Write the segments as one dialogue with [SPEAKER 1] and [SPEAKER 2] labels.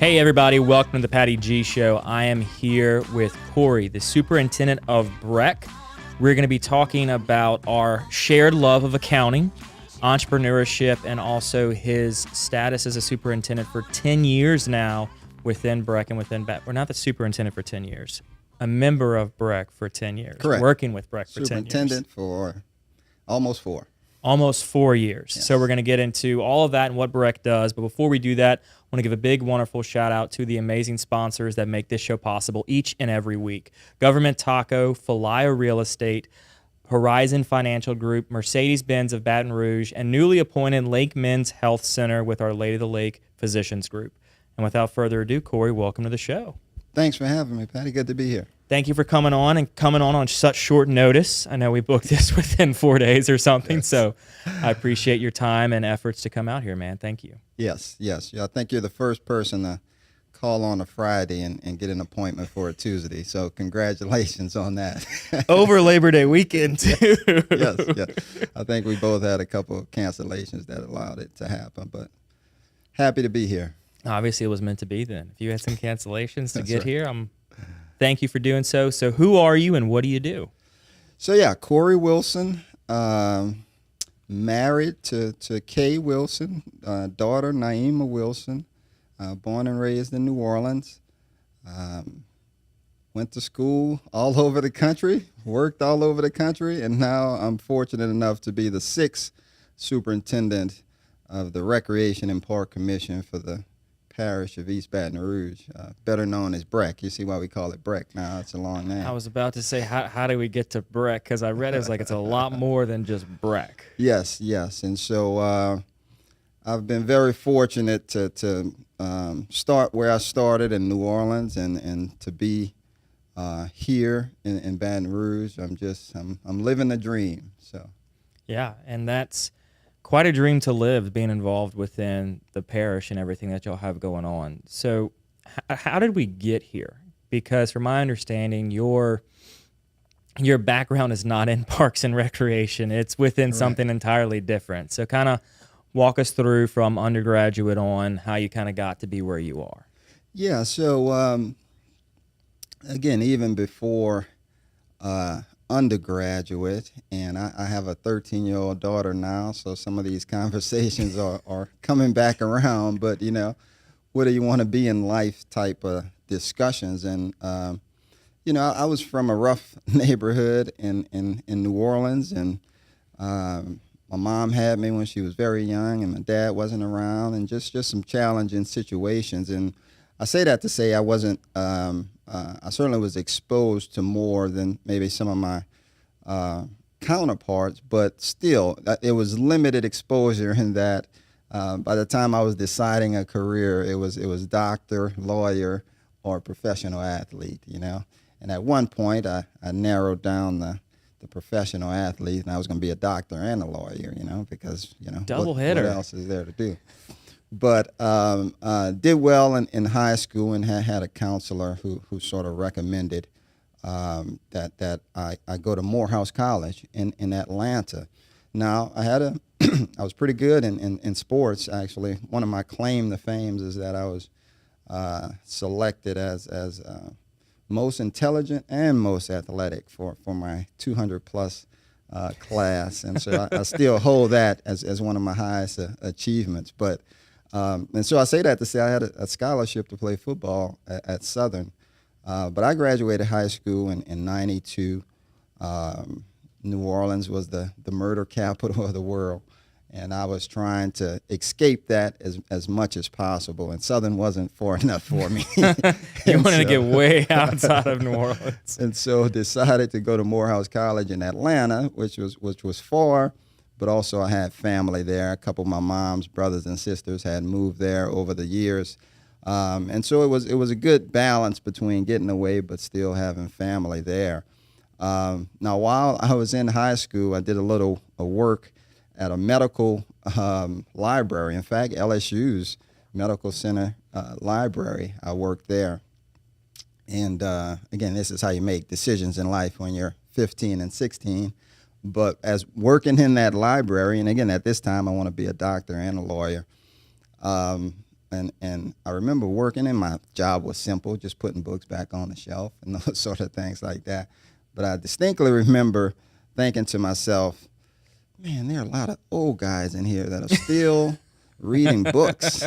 [SPEAKER 1] Hey everybody, welcome to the Patty G Show. I am here with Corey, the superintendent of BREC. We're going to be talking about our shared love of accounting, entrepreneurship, and also his status as a superintendent for 10 years now within BREC and within We're not the superintendent for 10 years, a member of BREC for 10 years.
[SPEAKER 2] Correct.
[SPEAKER 1] Working with BREC for 10 years.
[SPEAKER 2] Superintendent for almost 4.
[SPEAKER 1] Almost 4 years.
[SPEAKER 2] Yes.
[SPEAKER 1] So we're going to get into all of that and what BREC does. But before we do that, I want to give a big, wonderful shout out to the amazing sponsors that make this show possible each and every week. Government Taco, Falaya Real Estate, Horizon Financial Group, Mercedes-Benz of Baton Rouge, and newly appointed Lake Men's Health Center with our Lady of the Lake Physicians Group. And without further ado, Corey, welcome to the show.
[SPEAKER 2] Thanks for having me, Patty. Good to be here.
[SPEAKER 1] Thank you for coming on such short notice. I know we booked this within 4 days or something, yes. So I appreciate your time and efforts to come out here, man. Thank you.
[SPEAKER 2] Yes. Yeah, I think you're the first person to call on a Friday and get an appointment for a Tuesday, so congratulations on that.
[SPEAKER 1] Over Labor Day weekend, too.
[SPEAKER 2] Yes. I think we both had a couple of cancellations that allowed it to happen, but happy to be here.
[SPEAKER 1] Obviously, it was meant to be then. If you had some cancellations to get
[SPEAKER 2] right.
[SPEAKER 1] here, thank you for doing so. So who are you and what do you do?
[SPEAKER 2] So, yeah, Corey Wilson, married to Kay Wilson, daughter Naima Wilson, born and raised in New Orleans. Went to school all over the country, worked all over the country, and now I'm fortunate enough to be the 6th superintendent of the Recreation and Park Commission for the Parish of East Baton Rouge, better known as BREC. You see why we call it BREC now. It's a long name.
[SPEAKER 1] I was about to say, how do we get to BREC? Because I read it's a lot more than just BREC.
[SPEAKER 2] Yes. And so I've been very fortunate to start where I started in New Orleans and to be here in Baton Rouge. I'm living the dream. So.
[SPEAKER 1] Yeah, and that's quite a dream to live, being involved within the parish and everything that y'all have going on. So how did we get here? Because from my understanding, your background is not in parks and recreation. It's within
[SPEAKER 2] Correct.
[SPEAKER 1] Something entirely different. So kind of walk us through from undergraduate on how you kind of got to be where you are.
[SPEAKER 2] Yeah, so again, even before undergraduate, and I have a 13-year-old daughter now, so some of these conversations are coming back around, but what do you want to be in life type of discussions. And I was from a rough neighborhood in New Orleans, and my mom had me when she was very young, and my dad wasn't around, and just some challenging situations. And I say that to say I wasn't I certainly was exposed to more than maybe some of my counterparts, but still, it was limited exposure in that by the time I was deciding a career, it was doctor, lawyer, or professional athlete, And at one point, I narrowed down the professional athlete, and I was going to be a doctor and a lawyer, because,
[SPEAKER 1] Double hitter.
[SPEAKER 2] What else is there to do? But did well in high school and had a counselor who sort of recommended that I go to Morehouse College in Atlanta. Now, I was pretty good in sports, actually. One of my claim to fame is that I was selected as most intelligent and most athletic for my 200-plus class. And so I still hold that as one of my highest achievements. But and so I say that to say I had a scholarship to play football at Southern, but I graduated high school in 92. New Orleans was the murder capital of the world, and I was trying to escape that as much as possible, and Southern wasn't far enough for me.
[SPEAKER 1] You wanted to get way outside of New Orleans.
[SPEAKER 2] And so decided to go to Morehouse College in Atlanta, which was far, but also I had family there. A couple of my mom's brothers and sisters had moved there over the years. And so it was a good balance between getting away but still having family there. Now, while I was in high school, I did a little work at a medical library. In fact, LSU's Medical Center Library, I worked there. And again, this is how you make decisions in life when you're 15 and 16. But as working in that library, and again, at this time, I want to be a doctor and a lawyer, and I remember working, and my job was simple, just putting books back on the shelf and those sort of things like that. But I distinctly remember thinking to myself, man, there are a lot of old guys in here that are still reading books.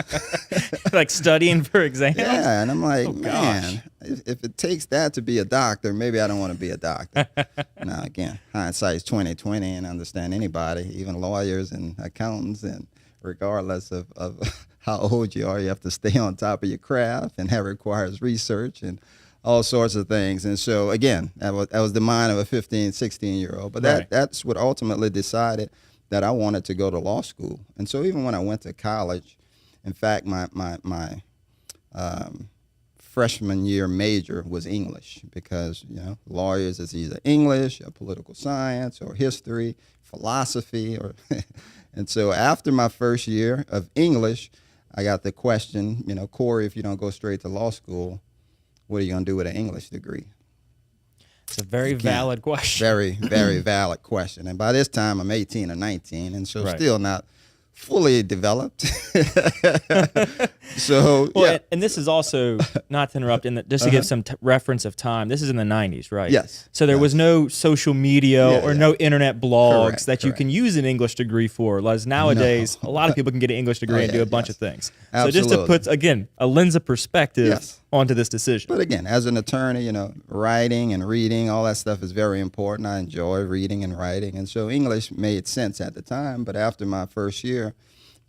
[SPEAKER 1] Like studying for exams?
[SPEAKER 2] Yeah, and I'm like,
[SPEAKER 1] Oh,
[SPEAKER 2] man,
[SPEAKER 1] gosh.
[SPEAKER 2] if it takes that to be a doctor, maybe I don't want to be a doctor. Now, again, hindsight's 20/20, and I understand anybody, even lawyers and accountants, and regardless of how old you are, you have to stay on top of your craft, and that requires research and all sorts of things. And so, again, that was the mind of a 15, 16-year-old. But
[SPEAKER 1] Right.
[SPEAKER 2] that's what ultimately decided that I wanted to go to law school. And so even when I went to college, in fact, my freshman year major was English, because, lawyers is either English or political science or history, philosophy, or and so after my first year of English, I got the question, Corey, if you don't go straight to law school, what are you going to do with an English degree?
[SPEAKER 1] It's a very valid question.
[SPEAKER 2] Very, very valid question. And by this time, I'm 18 or 19, and so
[SPEAKER 1] Right.
[SPEAKER 2] still not fully developed. So,
[SPEAKER 1] Well,
[SPEAKER 2] yeah.
[SPEAKER 1] and this is also, not to interrupt, just to give some reference of time, this is in the 90s, right?
[SPEAKER 2] Yes.
[SPEAKER 1] So there was no social media
[SPEAKER 2] Yeah,
[SPEAKER 1] or
[SPEAKER 2] yeah.
[SPEAKER 1] no internet blogs
[SPEAKER 2] Correct,
[SPEAKER 1] that you can use an English degree for. Whereas nowadays, a lot of people can get an English degree and
[SPEAKER 2] yeah,
[SPEAKER 1] do a bunch
[SPEAKER 2] yes.
[SPEAKER 1] of things.
[SPEAKER 2] Absolutely.
[SPEAKER 1] So just to put, again, a lens of perspective
[SPEAKER 2] Yes.
[SPEAKER 1] onto this decision.
[SPEAKER 2] But again, as an attorney, writing and reading, all that stuff is very important. I enjoy reading and writing. And so English made sense at the time. But after my first year,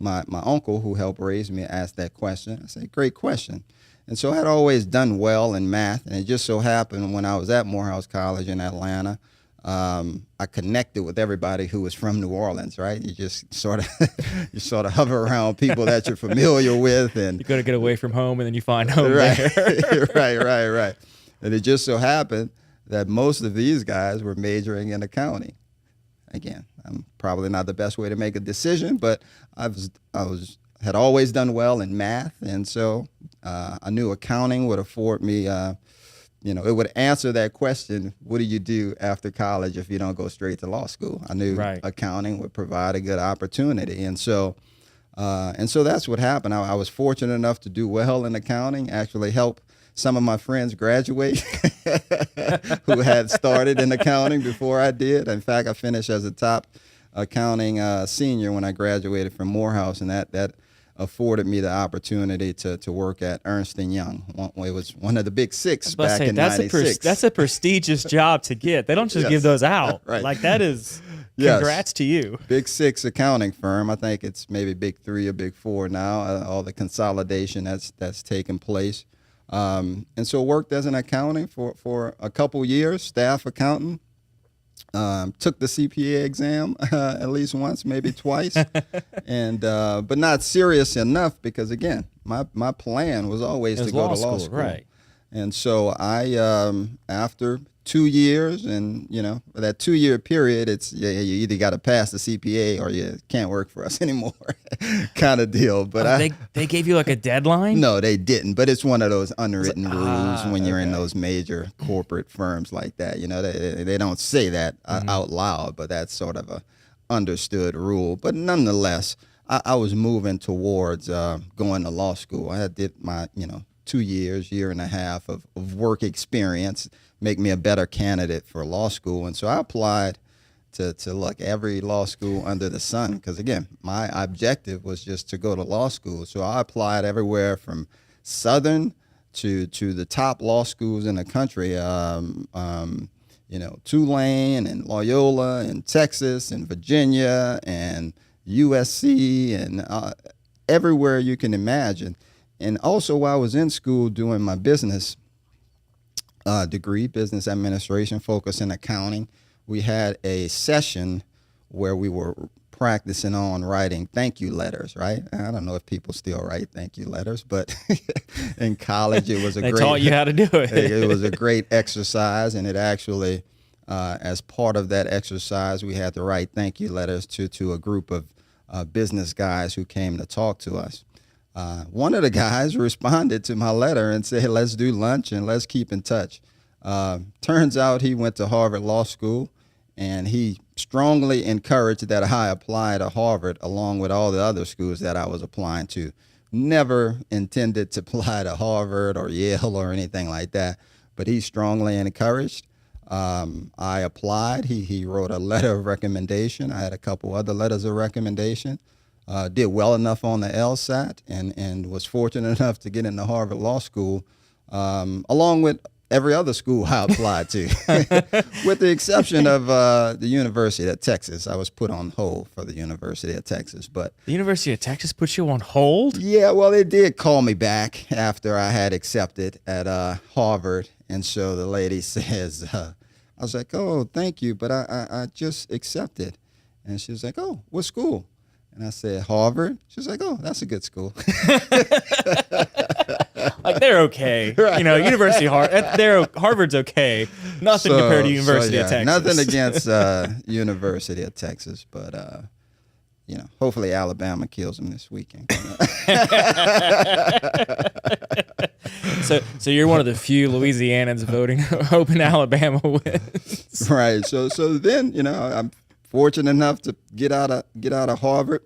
[SPEAKER 2] my uncle, who helped raise me, asked that question. I said, great question. And so I had always done well in math. And it just so happened when I was at Morehouse College in Atlanta, I connected with everybody who was from New Orleans, right? You just sort of hover around people that you're familiar with, and
[SPEAKER 1] You got to get away from home and then you find home
[SPEAKER 2] right,
[SPEAKER 1] there.
[SPEAKER 2] right. And it just so happened that most of these guys were majoring in accounting. Again, I'm probably not the best way to make a decision, but had always done well in math, and so I knew accounting would afford me. It would answer that question: what do you do after college if you don't go straight to law school? I knew
[SPEAKER 1] Right.
[SPEAKER 2] accounting would provide a good opportunity, and so that's what happened. I was fortunate enough to do well in accounting, actually help some of my friends graduate who had started in accounting before I did. In fact, I finished as a top accounting senior when I graduated from Morehouse, and that afforded me the opportunity to work at Ernst & Young. It was one of the big six back in '96.
[SPEAKER 1] That's a prestigious job to get. They don't just
[SPEAKER 2] Yes.
[SPEAKER 1] give those out.
[SPEAKER 2] Right.
[SPEAKER 1] Like that is,
[SPEAKER 2] Yes.
[SPEAKER 1] congrats to you.
[SPEAKER 2] Big Six accounting firm. I think it's maybe Big Three or Big Four now. All the consolidation that's taken place. And so worked as an accounting for a couple years, staff accountant. Took the CPA exam at least once, maybe twice, and but not serious enough, because again, my plan was always
[SPEAKER 1] It was
[SPEAKER 2] to go to
[SPEAKER 1] law
[SPEAKER 2] law
[SPEAKER 1] school,
[SPEAKER 2] school.
[SPEAKER 1] right.
[SPEAKER 2] And so I, after 2 years, and that 2-year period, it's you either got to pass the CPA or you can't work for us anymore, kind of deal. But
[SPEAKER 1] They gave you like a deadline?
[SPEAKER 2] no, they didn't. But it's one of those unwritten rules when you're in
[SPEAKER 1] okay.
[SPEAKER 2] those major corporate firms like that. They don't say that out loud, but that's sort of a understood rule. But nonetheless, I was moving towards going to law school. I did my 2 years, year and a half of work experience, make me a better candidate for law school. And so I applied to look every law school under the sun, because again, my objective was just to go to law school. So I applied everywhere from Southern to the top law schools in the country, Tulane and Loyola and Texas and Virginia and USC and everywhere you can imagine. And also while I was in school doing my business degree, business administration, focus in accounting, we had a session where we were practicing on writing thank you letters, right? I don't know if people still write thank you letters, but in college it was
[SPEAKER 1] They taught you how to do it.
[SPEAKER 2] It was a great exercise, and it actually, as part of that exercise, we had to write thank you letters to a group of business guys who came to talk to us. One of the guys responded to my letter and said, let's do lunch and let's keep in touch. Turns out he went to Harvard Law School, and he strongly encouraged that I apply to Harvard along with all the other schools that I was applying to, never intended to apply to Harvard or Yale or anything like that, but he strongly encouraged. I applied. He wrote a letter of recommendation. I had a couple other letters of recommendation. Did well enough on the LSAT and was fortunate enough to get into Harvard Law School, along with every other school I applied to, with the exception of the University of Texas. I was put on hold for the University of Texas, but
[SPEAKER 1] The University of Texas put you on hold?
[SPEAKER 2] yeah, well, they did call me back after I had accepted at Harvard, and so the lady says, I was like, oh, thank you, but I just accepted, and she was like, oh, what school? And I said, Harvard. She was like, oh, that's a good school.
[SPEAKER 1] Like, they're okay.
[SPEAKER 2] Right.
[SPEAKER 1] You know, Harvard's okay. Nothing compared to University of Texas.
[SPEAKER 2] Nothing against University of Texas, but hopefully Alabama kills them this weekend.
[SPEAKER 1] So you're one of the few Louisianans voting hoping Alabama wins.
[SPEAKER 2] Right. So then I'm fortunate enough to get out of Harvard.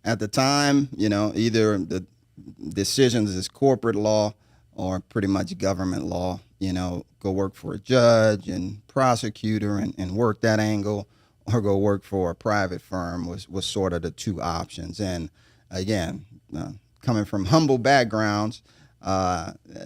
[SPEAKER 2] At the time, either the decisions is corporate law or pretty much government law. Go work for a judge and prosecutor and work that angle, or go work for a private firm was sort of the two options. And again, coming from humble backgrounds,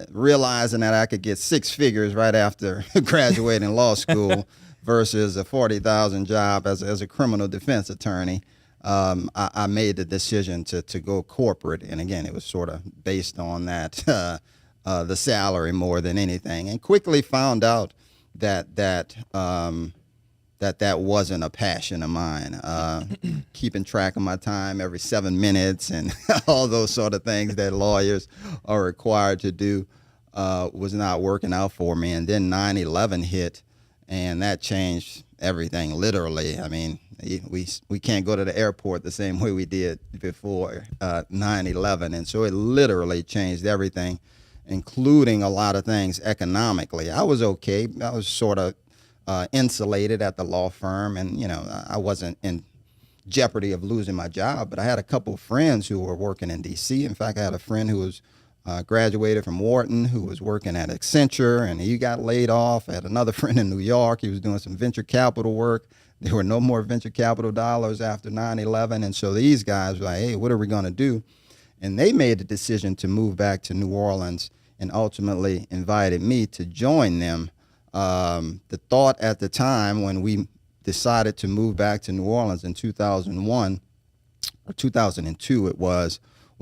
[SPEAKER 2] realizing that I could get six figures right after graduating law school versus a $40,000 job as a criminal defense attorney, I made the decision to go corporate. And again, it was sort of based on that, the salary more than anything, and quickly found out that wasn't a passion of mine. Keeping track of my time every 7 minutes and all those sort of things that lawyers are required to do was not working out for me. And then 9/11 hit, and that changed everything, literally. I mean, we can't go to the airport the same way we did before 9/11. And so it literally changed everything, including a lot of things economically. I was okay. I was sort of insulated at the law firm, and I wasn't in jeopardy of losing my job, but I had a couple of friends who were working in DC. In fact, I had a friend who was graduated from Wharton who was working at Accenture, and he got laid off. I had another friend in New York. He was doing some venture capital work. There were no more venture capital dollars after 9/11, and so these guys were like, hey, what are we going to do? And they made the decision to move back to New Orleans and ultimately invited me to join them. The thought at the time when we decided to move back to New Orleans in 2001 or 2002 was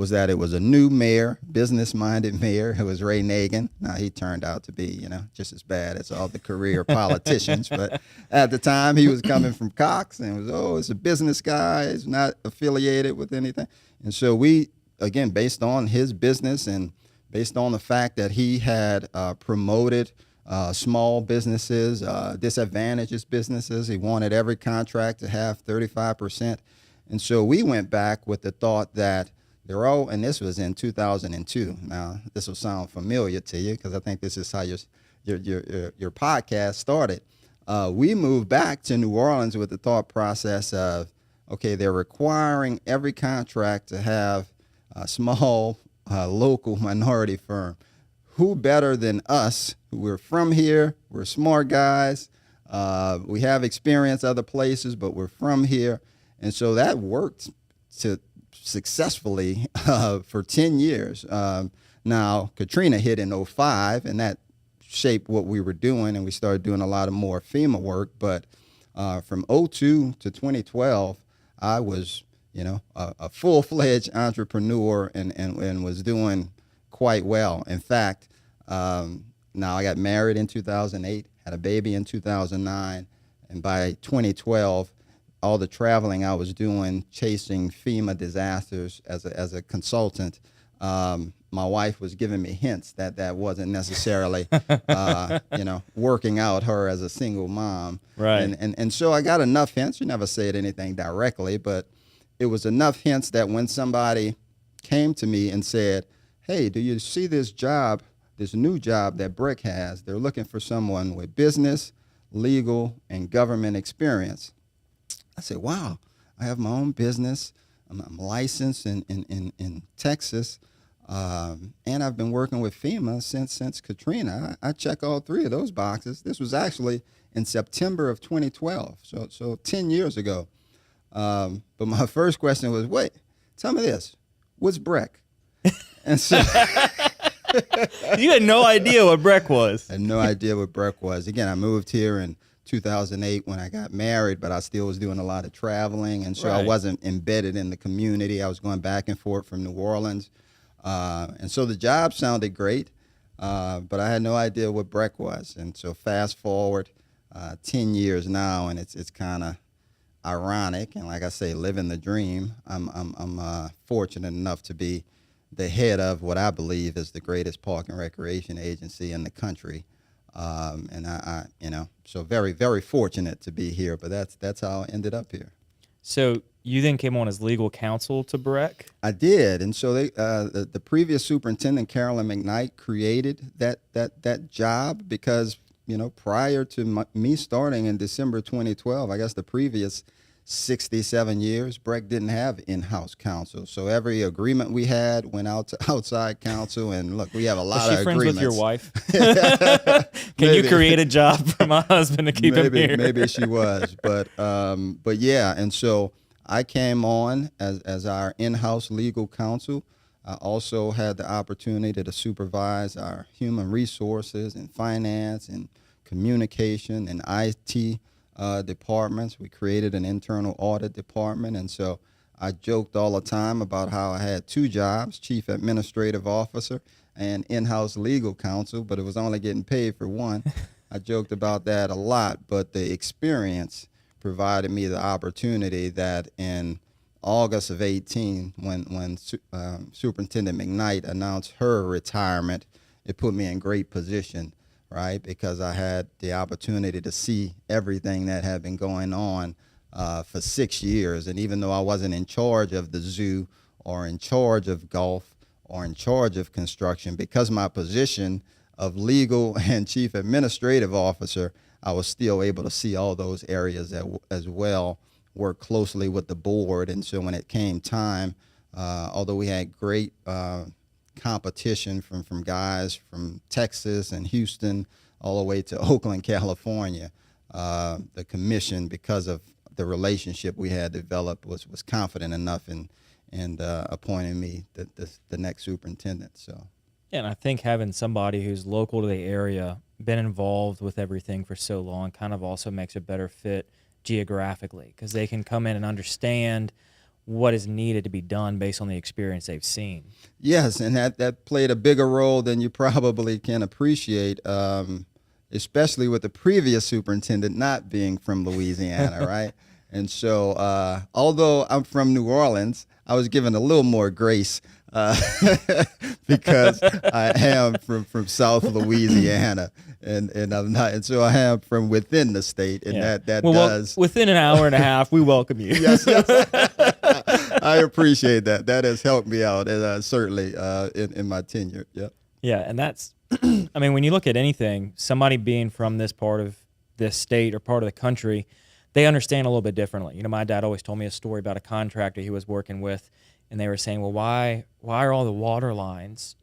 [SPEAKER 2] that it was a new mayor, business-minded mayor. It was Ray Nagin. Now, he turned out to be, just as bad as all the career politicians. But at the time, he was coming from Cox and it's a business guy. He's not affiliated with anything. And so we, again, based on his business and based on the fact that he had promoted small businesses, disadvantaged businesses. He wanted every contract to have 35%. And so we went back with the thought that and this was in 2002. Now, this will sound familiar to you because I think this is how your podcast started. We moved back to New Orleans with the thought process of, okay, they're requiring every contract to have a small local minority firm. Who better than us? We're from here. We're smart guys. We have experience other places, but we're from here. And so that worked successfully for 10 years. Now, Katrina hit in 2005, and that shaped what we were doing, and we started doing a lot of more FEMA work. But from 2002 to 2012, I was, a full-fledged entrepreneur and was doing quite well. In fact, now I got married in 2008, had a baby in 2009, and by 2012, all the traveling I was doing, chasing FEMA disasters as a consultant, my wife was giving me hints that wasn't necessarily, working out her as a single mom.
[SPEAKER 1] Right.
[SPEAKER 2] And so I got enough hints. You never said anything directly, but it was enough hints that when somebody came to me and said, hey, do you see this new job that BREC has? They're looking for someone with business, legal, and government experience. I said, wow, I have my own business. I'm licensed in Texas, and I've been working with FEMA since Katrina. I check all three of those boxes. This was actually in September of 2012, so 10 years ago. But my first question was, wait, tell me this, what's BREC? And so
[SPEAKER 1] You had no idea what BREC was.
[SPEAKER 2] I had no idea what BREC was. Again, I moved here in 2008 when I got married, but I still was doing a lot of traveling, and so I
[SPEAKER 1] Right.
[SPEAKER 2] wasn't embedded in the community. I was going back and forth from New Orleans, and so the job sounded great, but I had no idea what BREC was. And so fast forward 10 years now, and it's kind of ironic, and like I say, living the dream. I'm fortunate enough to be the head of what I believe is the greatest park and recreation agency in the country. And I so very, very fortunate to be here, but that's how I ended up here.
[SPEAKER 1] So you then came on as legal counsel to BREC?
[SPEAKER 2] I did, and so the previous superintendent, Carolyn McKnight, created that job because, prior to me starting in December 2012, I guess the previous 67 years, BREC didn't have in-house counsel. So every agreement we had went out to outside counsel, and look, we have a lot
[SPEAKER 1] Was
[SPEAKER 2] of
[SPEAKER 1] she friends
[SPEAKER 2] agreements.
[SPEAKER 1] with your wife? Can you create a job for my husband to keep him here?
[SPEAKER 2] Maybe she was, but yeah, and so I came on as our in-house legal counsel. I also had the opportunity to supervise our human resources and finance and communication and IT departments. We created an internal audit department, and so I joked all the time about how I had two jobs, chief administrative officer and in-house legal counsel, but it was only getting paid for one. I joked about that a lot, but the experience provided me the opportunity that in August of 18, when Superintendent McKnight announced her retirement, it put me in great position, right? Because I had the opportunity to see everything that had been going on for 6 years. And even though I wasn't in charge of the zoo or in charge of golf or in charge of construction, because my position of legal and chief administrative officer, I was still able to see all those areas as well, work closely with the board. And so when it came time, although we had great competition from guys from Texas and Houston all the way to Oakland, California, the commission, because of the relationship we had developed, was confident enough in appointing me the next superintendent. So.
[SPEAKER 1] Yeah, and I think having somebody who's local to the area, been involved with everything for so long, kind of also makes a better fit geographically, because they can come in and understand what is needed to be done based on the experience they've seen.
[SPEAKER 2] Yes, and that played a bigger role than you probably can appreciate, especially with the previous superintendent not being from Louisiana, right? And so although I'm from New Orleans, I was given a little more grace because I am from South Louisiana, and I'm not, and so I am from within the state, and that does.
[SPEAKER 1] Well, within an hour and a half, we welcome you.
[SPEAKER 2] Yes. I appreciate that. That has helped me out, and certainly in my tenure. Yep.
[SPEAKER 1] Yeah, and that's, I mean, when you look at anything, somebody being from this part of this state or part of the country, they understand a little bit differently. My dad always told me a story about a contractor he was working with, and they were saying, well, why are all the water lines,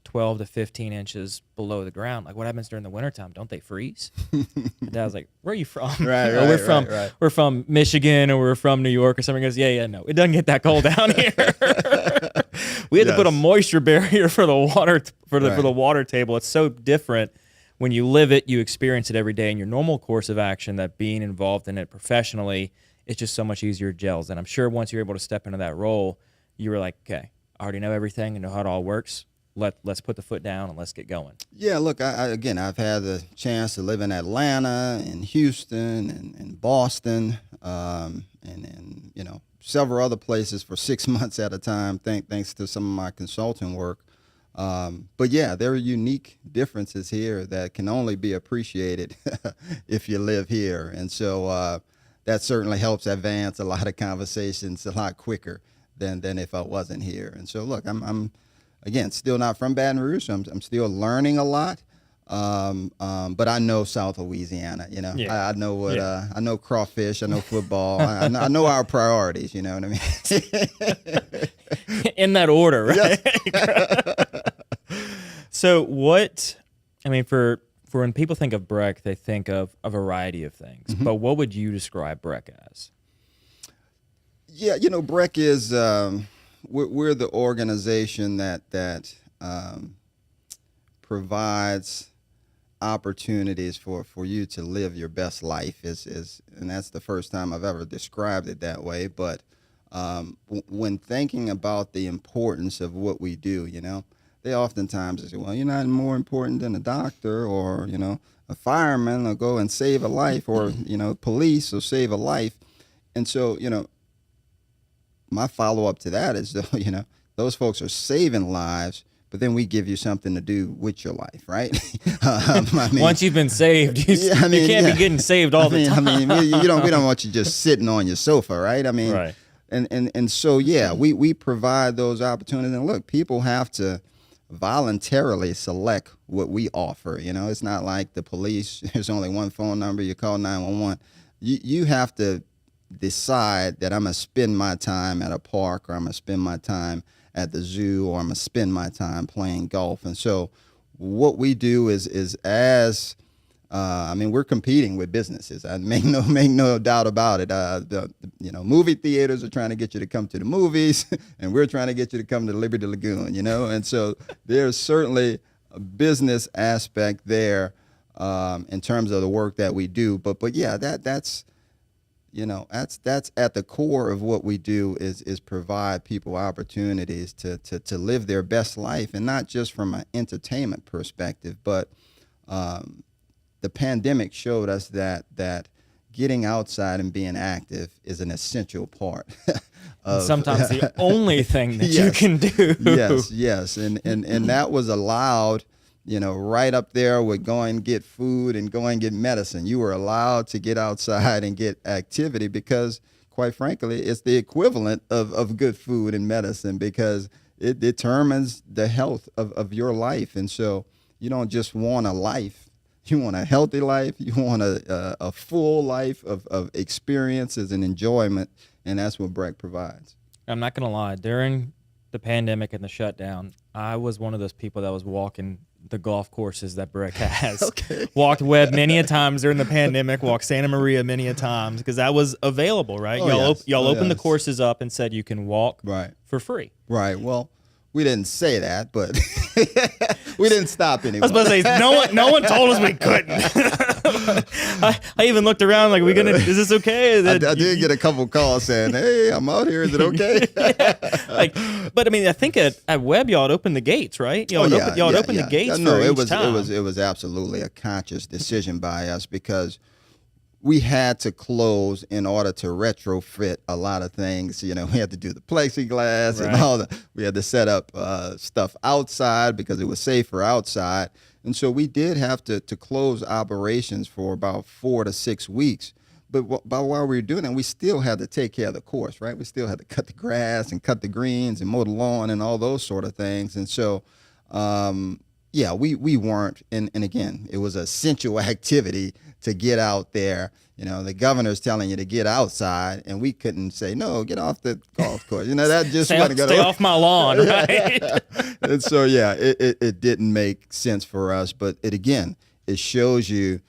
[SPEAKER 1] 12 to 15 inches below the ground? Like, what happens during the wintertime? Don't they freeze? My dad was like, where are you from?
[SPEAKER 2] Right,
[SPEAKER 1] We're from Michigan, or we're from New York or something. He goes, yeah, no, it doesn't get that cold down here. We had to put a moisture barrier for the water, for the water table. It's so different. When you live it, you experience it every day in your normal course of action, that being involved in it professionally, it's just so much easier gels. And I'm sure once you're able to step into that role, you were like, okay, I already know everything and know how it all works. Let's put the foot down and let's get going.
[SPEAKER 2] Yeah, look, I've had the chance to live in Atlanta and Houston and Boston, and several other places for 6 months at a time, thanks to some of my consulting work. But yeah, there are unique differences here that can only be appreciated if you live here. And so that certainly helps advance a lot of conversations a lot quicker than if I wasn't here. And so look, I'm again still not from Baton Rouge, so I'm still learning a lot. But I know South Louisiana.
[SPEAKER 1] Yeah.
[SPEAKER 2] I know what
[SPEAKER 1] Yeah.
[SPEAKER 2] I know crawfish. I know football. I know our priorities. You know what I mean?
[SPEAKER 1] In that order, right?
[SPEAKER 2] Yes.
[SPEAKER 1] So what, I mean, for when people think of BREC, they think of a variety of things. But what would you describe BREC as?
[SPEAKER 2] Yeah, BREC is we're the organization that provides opportunities for you to live your best life. And that's the first time I've ever described it that way. But when thinking about the importance of what we do, they oftentimes say, well, you're not more important than a doctor or a fireman will go and save a life, or police will save a life. And so my follow-up to that is, those folks are saving lives, but then we give you something to do with your life, right?
[SPEAKER 1] Once you've been saved, you can't be getting saved all the time.
[SPEAKER 2] We don't want you just sitting on your sofa, right?
[SPEAKER 1] Right.
[SPEAKER 2] And so, we provide those opportunities. And look, people have to voluntarily select what we offer. It's not like the police, there's only one phone number, you call 911. You have to decide that I'm going to spend my time at a park, or I'm going to spend my time at the zoo, or I'm going to spend my time playing golf. And so what we do is as we're competing with businesses. I make no doubt about it. Movie theaters are trying to get you to come to the movies, and we're trying to get you to come to Liberty Lagoon. And so there's certainly a business aspect there in terms of the work that we do. But yeah, that's at the core of what we do is provide people opportunities to live their best life, and not just from an entertainment perspective, but the pandemic showed us that getting outside and being active is an essential part of
[SPEAKER 1] sometimes the only thing that you can do.
[SPEAKER 2] Yes. And that was allowed, right up there with going and get food and going and get medicine. You were allowed to get outside and get activity because, quite frankly, it's the equivalent of good food and medicine, because it determines the health of your life. And so you don't just want a life. You want a healthy life. You want a full life of experiences and enjoyment, and that's what BREC provides.
[SPEAKER 1] I'm not going to lie. During the pandemic and the shutdown, I was one of those people that was walking the golf courses that BREC has.
[SPEAKER 2] Okay.
[SPEAKER 1] Walked Webb many a times during the pandemic, walked Santa Maria many a times, because that was available, right? Y'all opened the courses up and said you can walk for free.
[SPEAKER 2] Right. Well, we didn't say that, but we didn't stop anyone.
[SPEAKER 1] I was about to say, no one told us we couldn't. I even looked around like, is this okay?
[SPEAKER 2] I did get a couple calls saying, hey, I'm out here. Is it okay?
[SPEAKER 1] But I mean, I think at Webb, y'all had opened the gates, right? Y'all had opened the gates for each time.
[SPEAKER 2] It was absolutely a conscious decision by us, because we had to close in order to retrofit a lot of things. We had to do the plexiglass and all we had to set up stuff outside because it was safer outside. And so we did have to close operations for about 4 to 6 weeks. But while we were doing it, we still had to take care of the course, right? We still had to cut the grass and cut the greens and mow the lawn and all those sort of things. And so, we weren't, and again, it was an essential activity to get out there. The governor's telling you to get outside, and we couldn't say, no, get off the golf course. That just wasn't going to
[SPEAKER 1] stay off my lawn, right?
[SPEAKER 2] And so, it didn't make sense for us. But it shows you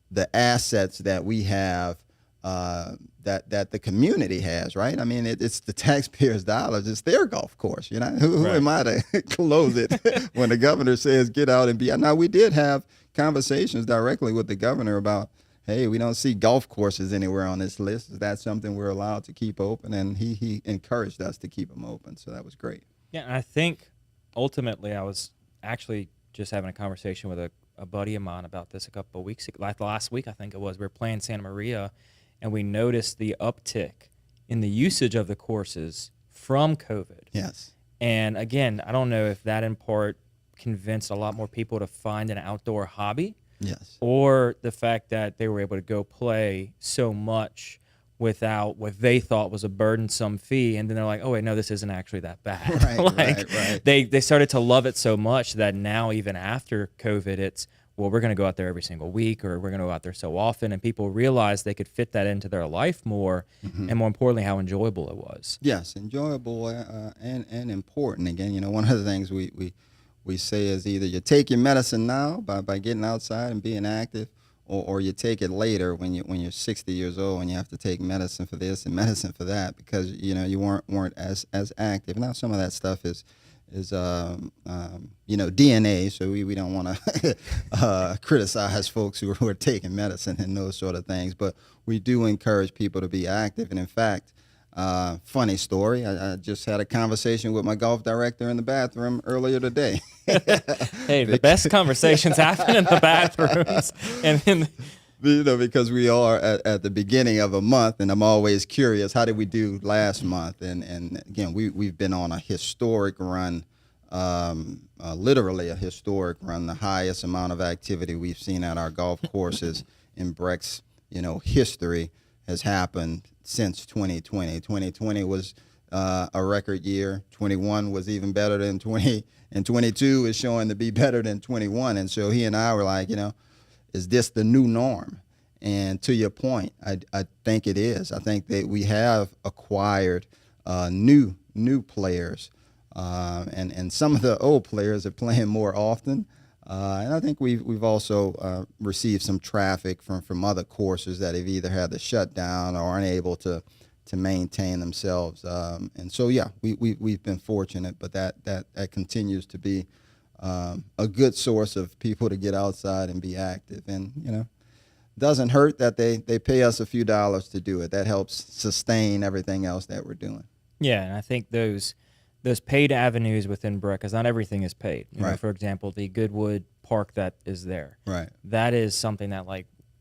[SPEAKER 2] the assets that we have, that the community has, right? I mean, it's the taxpayers' dollars. It's their golf course. Who am I to close it when the governor says get out and be out? Now, we did have conversations directly with the governor about, hey, we don't see golf courses anywhere on this list. Is that something we're allowed to keep open? And he encouraged us to keep them open. So that was great.
[SPEAKER 1] Yeah, and I think ultimately I was actually just having a conversation with a buddy of mine about this a couple of weeks ago. Like last week, I think it was. We were playing Santa Maria, and we noticed the uptick in the usage of the courses from COVID.
[SPEAKER 2] Yes.
[SPEAKER 1] And again, I don't know if that in part convinced a lot more people to find an outdoor hobby.
[SPEAKER 2] Yes.
[SPEAKER 1] Or the fact that they were able to go play so much without what they thought was a burdensome fee, and then they're like, oh wait, no, this isn't actually that bad.
[SPEAKER 2] Right.
[SPEAKER 1] They started to love it so much that now, even after COVID, it's, well, we're going to go out there every single week, or we're going to go out there so often, and people realized they could fit that into their life more, and more importantly, how enjoyable it was.
[SPEAKER 2] Yes, enjoyable and important. Again, one of the things we say is either you take your medicine now by getting outside and being active, or you take it later when you're 60 years old and you have to take medicine for this and medicine for that because you weren't as active. Now some of that stuff is DNA, so we don't want to criticize folks who are taking medicine and those sort of things, but we do encourage people to be active. And in fact, funny story, I just had a conversation with my golf director in the bathroom earlier today.
[SPEAKER 1] Hey, the best conversations happen in the bathrooms. And
[SPEAKER 2] because we are at the beginning of a month, and I'm always curious, how did we do last month? And again, we've been on a historic run, literally a historic run, the highest amount of activity we've seen at our golf courses in BREC's history has happened since 2020. 2020 was a record year. 21 was even better than 20, and 22 is showing to be better than 21. And so he and I were like, is this the new norm? And to your point, I think it is. I think that we have acquired new players, and some of the old players are playing more often. And I think we've also received some traffic from other courses that have either had to shut down or aren't able to maintain themselves. And so, yeah, we've been fortunate, but that continues to be a good source of people to get outside and be active. And, doesn't hurt that they pay us a few dollars to do it. That helps sustain everything else that we're doing.
[SPEAKER 1] yeah, and I think those paid avenues within BREC, because not everything is paid.
[SPEAKER 2] Right.
[SPEAKER 1] For example, the Goodwood Park that is there.
[SPEAKER 2] Right.
[SPEAKER 1] That is something that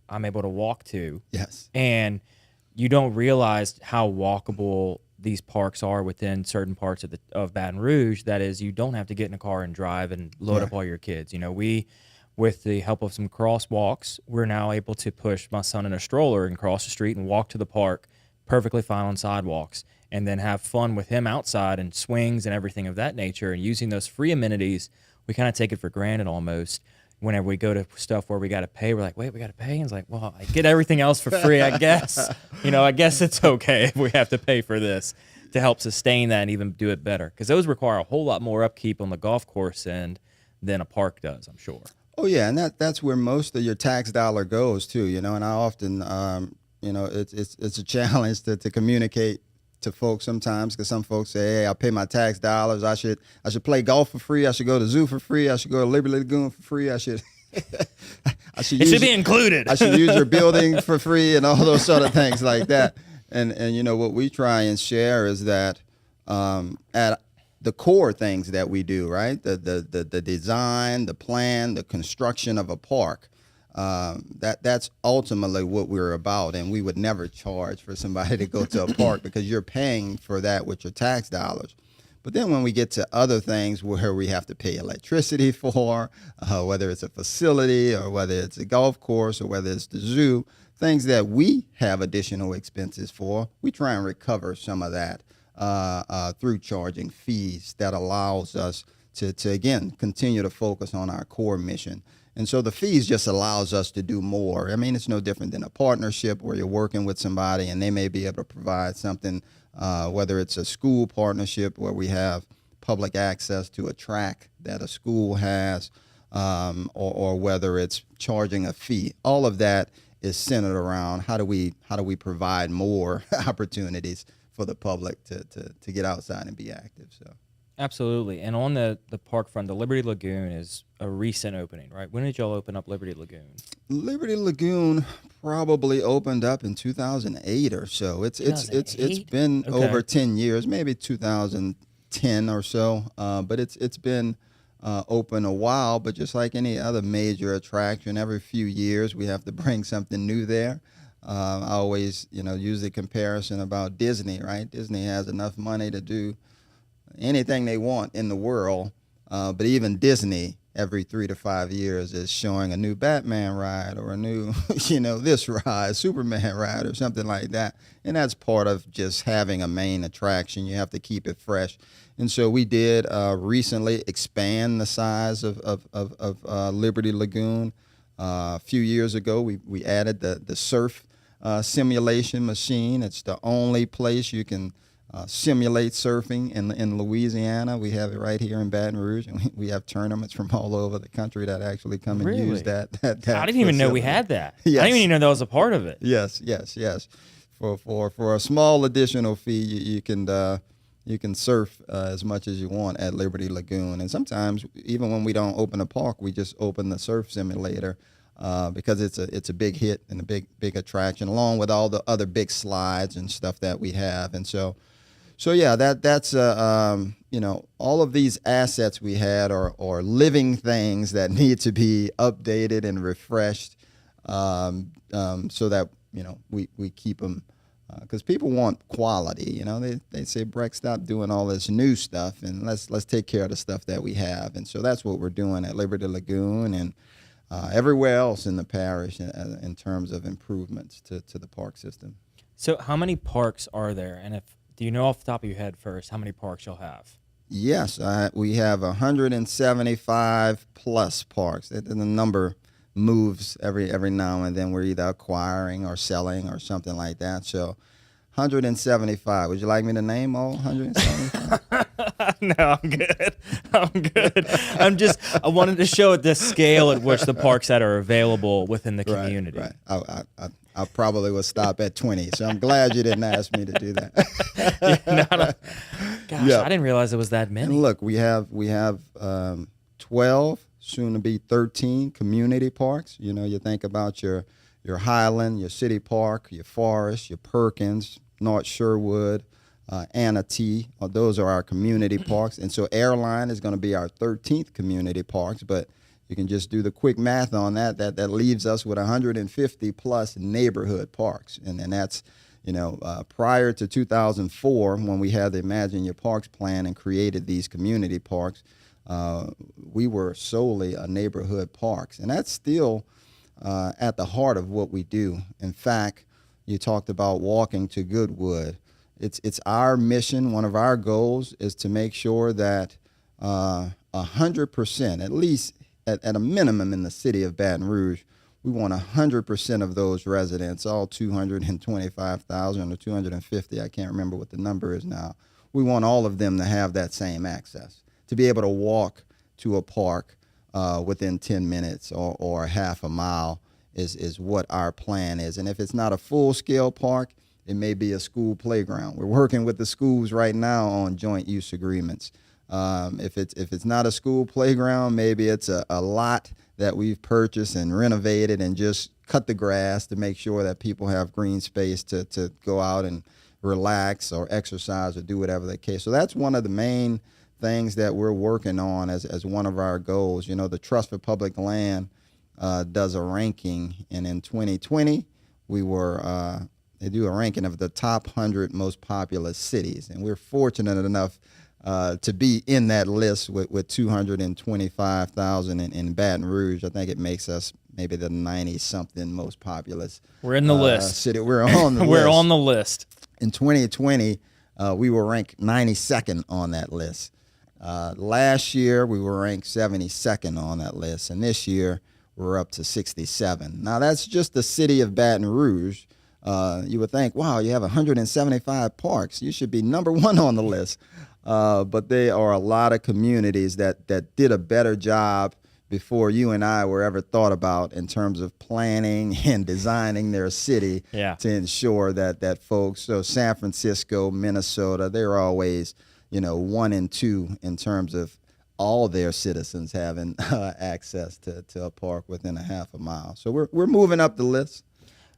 [SPEAKER 1] I'm able to walk to.
[SPEAKER 2] Yes.
[SPEAKER 1] And you don't realize how walkable these parks are within certain parts of Baton Rouge. That is, you don't have to get in a car and drive and load up all your kids. We, with the help of some crosswalks, we're now able to push my son in a stroller and cross the street and walk to the park perfectly fine on sidewalks, and then have fun with him outside and swings and everything of that nature. And using those free amenities, we kind of take it for granted almost. Whenever we go to stuff where we got to pay, we're like, wait, we got to pay? And it's like, well, I get everything else for free, I guess. I guess it's okay if we have to pay for this to help sustain that and even do it better. Because those require a whole lot more upkeep on the golf course end than a park does, I'm sure.
[SPEAKER 2] Oh, yeah, and that's where most of your tax dollar goes, too, and I often, it's a challenge to communicate to folks sometimes, because some folks say, hey, I pay my tax dollars. I should play golf for free. I should go to zoo for free. I should go to Liberty Lagoon for free. I should
[SPEAKER 1] it should be included.
[SPEAKER 2] I should use your building for free and all those sort of things like that. And what we try and share is that at the core things that we do, right? The design, the plan, the construction of a park. That's ultimately what we're about, and we would never charge for somebody to go to a park because you're paying for that with your tax dollars. But then when we get to other things where we have to pay electricity for, whether it's a facility or whether it's a golf course or whether it's the zoo, things that we have additional expenses for, we try and recover some of that through charging fees that allows us to again, continue to focus on our core mission. And so the fees just allows us to do more. I mean, it's no different than a partnership where you're working with somebody and they may be able to provide something, whether it's a school partnership where we have public access to a track that a school has, or whether it's charging a fee. All of that is centered around how do we provide more opportunities for the public to get outside and be active. So.
[SPEAKER 1] Absolutely. And on the park front, the Liberty Lagoon is a recent opening, right? When did y'all open up Liberty Lagoon?
[SPEAKER 2] Liberty Lagoon probably opened up in 2008 or so. It's been over 10 years, maybe 2010 or so. But it's been open a while. But just like any other major attraction, every few years we have to bring something new there. I always, use the comparison about Disney, right? Disney has enough money to do anything they want in the world, but even Disney every 3 to 5 years is showing a new Batman ride or a new this ride, Superman ride or something like that. And that's part of just having a main attraction. You have to keep it fresh. And so we did recently expand the size of Liberty Lagoon. A few years ago, we added the surf simulation machine. It's the only place you can simulate surfing in Louisiana. We have it right here in Baton Rouge, and we have tournaments from all over the country that actually come and use that
[SPEAKER 1] I didn't even know we
[SPEAKER 2] facility.
[SPEAKER 1] had that.
[SPEAKER 2] Yes.
[SPEAKER 1] I didn't even know that was a part of it.
[SPEAKER 2] Yes. For a small additional fee, you can surf as much as you want at Liberty Lagoon. And sometimes, even when we don't open a park, we just open the surf simulator because it's a big hit and a big attraction, along with all the other big slides and stuff that we have. And so yeah, that's all of these assets we had are living things that need to be updated and refreshed, so that we keep them, because people want quality. They say, BREC, stop doing all this new stuff and let's take care of the stuff that we have. And so that's what we're doing at Liberty Lagoon and everywhere else in the parish in terms of improvements to the park system.
[SPEAKER 1] So how many parks are there? And do you know off the top of your head first how many parks you'll have?
[SPEAKER 2] Yes, we have 175 plus parks. The number moves every now and then. We're either acquiring or selling or something like that. So 175. Would you like me to name all 175?
[SPEAKER 1] No, I'm good. I wanted to show the scale at which the parks that are available within the community.
[SPEAKER 2] Right. I probably will stop at 20. So I'm glad you didn't ask me to do that.
[SPEAKER 1] Gosh, I didn't realize it was that many.
[SPEAKER 2] And look, we have 12, soon to be 13 community parks. You think about your Highland, your City Park, your Forest, your Perkins, North Sherwood, Anatee. Those are our community parks. And so Airline is going to be our 13th community parks, but you can just do the quick math on that. That leaves us with 150 plus neighborhood parks. And that's, prior to 2004, when we had the Imagine Your Parks plan and created these community parks, we were solely a neighborhood parks. And that's still at the heart of what we do. In fact, you talked about walking to Goodwood. It's our mission. One of our goals is to make sure that 100%, at least at a minimum in the city of Baton Rouge, we want 100% of those residents, all 225,000 or 250, I can't remember what the number is now. We want all of them to have that same access, to be able to walk to a park within 10 minutes or half a mile is what our plan is. And if it's not a full-scale park, it may be a school playground. We're working with the schools right now on joint use agreements. If it's not a school playground, maybe it's a lot that we've purchased and renovated and just cut the grass to make sure that people have green space to go out and relax or exercise or do whatever the case. So that's one of the main things that we're working on as one of our goals. The Trust for Public Land does a ranking, and in 2020 they do a ranking of the top 100 most populous cities, and we're fortunate enough to be in that list with 225,000 in Baton Rouge. I think it makes us maybe the 90-something most populous.
[SPEAKER 1] We're in the list.
[SPEAKER 2] City. We're on the list.
[SPEAKER 1] We're on the list.
[SPEAKER 2] In 2020, we were ranked 92nd on that list. Last year, we were ranked 72nd on that list, and this year we're up to 67. Now, that's just the city of Baton Rouge. You would think, wow, you have 175 parks. You should be number one on the list. But there are a lot of communities that did a better job before you and I were ever thought about in terms of planning and designing their city to ensure that folks, so San Francisco, Minnesota, they're always, 1 and 2 in terms of all their citizens having access to a park within a half a mile. So we're moving up the list.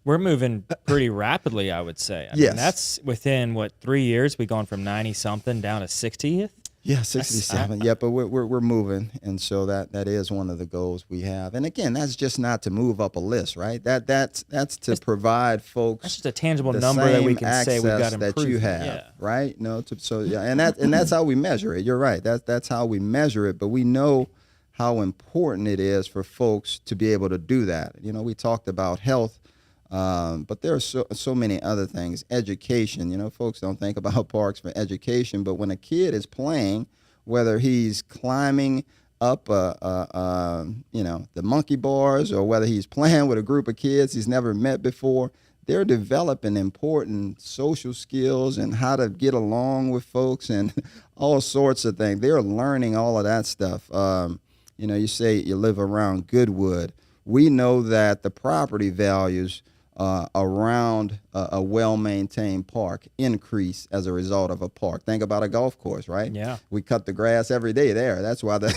[SPEAKER 1] We're moving pretty rapidly, I would say. I mean, that's within, 3 years, we've gone from 90-something down to 60th?
[SPEAKER 2] Yeah, 67. Yeah, but we're moving, and so that is one of the goals we have. And again, that's just not to move up a list, right? That's to provide folks. That's
[SPEAKER 1] just a tangible number that we can say we've got improvement.
[SPEAKER 2] That you have, right? And that's how we measure it. You're right. That's how we measure it. But we know how important it is for folks to be able to do that. We talked about health. But there are so many other things. Education, folks don't think about parks for education, but when a kid is playing, whether he's climbing up, the monkey bars, or whether he's playing with a group of kids he's never met before. They're developing important social skills and how to get along with folks and all sorts of things. They're learning all of that stuff. You say you live around Goodwood. We know that the property values around a well-maintained park increase as a result of a park. Think about a golf course, right?
[SPEAKER 1] Yeah.
[SPEAKER 2] We cut the grass every day there. That's why the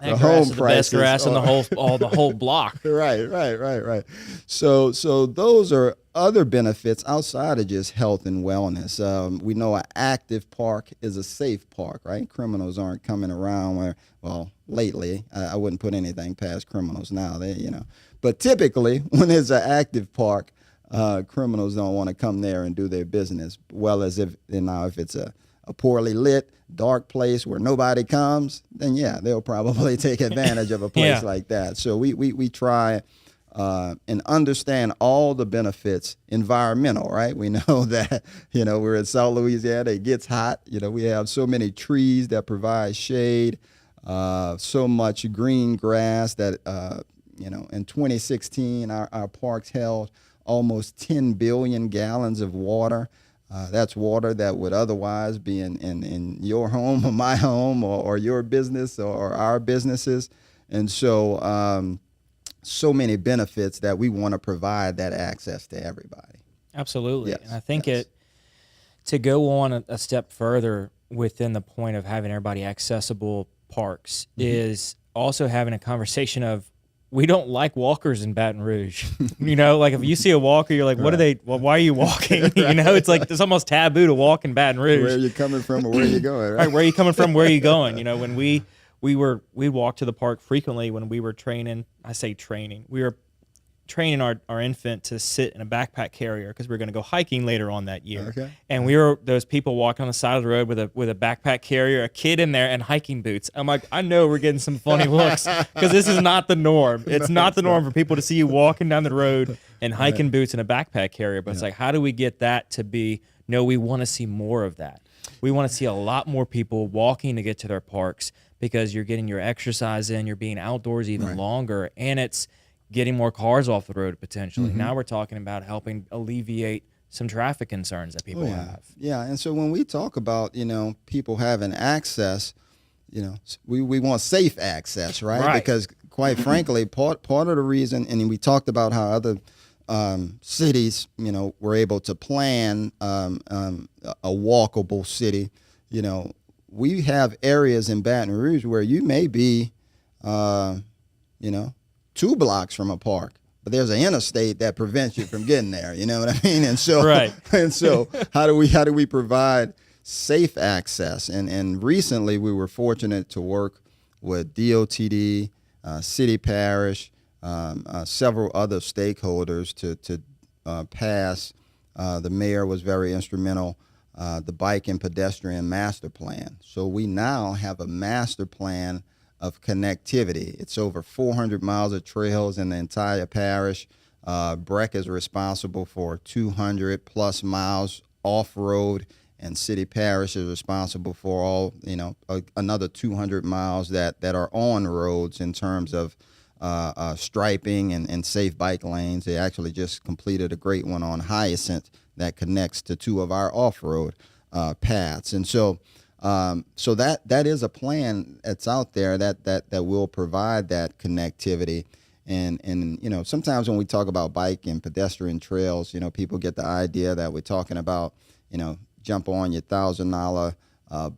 [SPEAKER 1] That
[SPEAKER 2] home
[SPEAKER 1] grass is the
[SPEAKER 2] prices
[SPEAKER 1] best grass in the whole block.
[SPEAKER 2] Right. So those are other benefits outside of just health and wellness. We know an active park is a safe park, right? Criminals aren't coming around lately, I wouldn't put anything past criminals now. But typically, when there's an active park, criminals don't want to come there and do their business. Well, as if it's a poorly lit, dark place where nobody comes, then yeah, they'll probably take advantage of a place like that. So we try and understand all the benefits, environmental, right? We know that, we're in South Louisiana, it gets hot. We have so many trees that provide shade, so much green grass that, in 2016, our parks held almost 10 billion gallons of water. That's water that would otherwise be in your home or my home or your business or our businesses. And so, so many benefits that we want to provide that access to everybody.
[SPEAKER 1] Absolutely.
[SPEAKER 2] Yes,
[SPEAKER 1] and I think
[SPEAKER 2] yes.
[SPEAKER 1] to go on a step further within the point of having everybody accessible parks is also having a conversation of, we don't like walkers in Baton Rouge. Like if you see a walker, you're like, why are you walking? It's like, it's almost taboo to walk in Baton Rouge.
[SPEAKER 2] Where are you coming from or where are you going, right?
[SPEAKER 1] Right, where are you coming from, where are you going? When we walked to the park frequently when we were training. I say training. We were training our infant to sit in a backpack carrier because we were going to go hiking later on that year.
[SPEAKER 2] Okay.
[SPEAKER 1] And we were those people walking on the side of the road with a backpack carrier, a kid in there, and hiking boots. I'm like, I know we're getting some funny looks because this is not the norm. It's not the norm for people to see you walking down the road in hiking boots and a backpack carrier. But it's like, how do we get that to be? No, we want to see more of that. We want to see a lot more people walking to get to their parks because you're getting your exercise in, you're being outdoors even longer, and it's getting more cars off the road potentially. Now we're talking about helping alleviate some traffic concerns that people have.
[SPEAKER 2] Yeah, and so when we talk about, people having access, we want safe access, right? Because quite frankly, part of the reason, and we talked about how other cities, were able to plan a walkable city. We have areas in Baton Rouge where you may be, 2 blocks from a park, but there's an interstate that prevents you from getting there. You know what I mean? And so, how do we provide safe access? And recently we were fortunate to work with DOTD, city parish, several other stakeholders to pass. The mayor was very instrumental. The bike and pedestrian master plan. So we now have a master plan of connectivity. It's over 400 miles of trails in the entire parish. BREC is responsible for 200 plus miles off-road, and city parish is responsible for all, another 200 miles that are on roads in terms of striping and safe bike lanes. They actually just completed a great one on Hyacinth that connects to 2 of our off-road paths. And so that is a plan that's out there that will provide that connectivity. And sometimes when we talk about bike and pedestrian trails, people get the idea that we're talking about, jump on your $1,000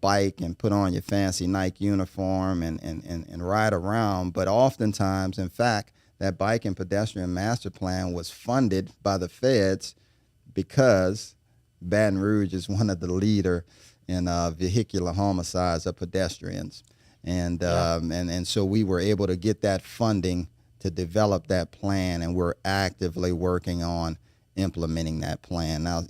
[SPEAKER 2] bike and put on your fancy Nike uniform and ride around. But oftentimes, in fact, that bike and pedestrian master plan was funded by the feds because Baton Rouge is one of the leader in vehicular homicides of pedestrians. And so we were able to get that funding to develop that plan, and we're actively working on implementing that plan. Now,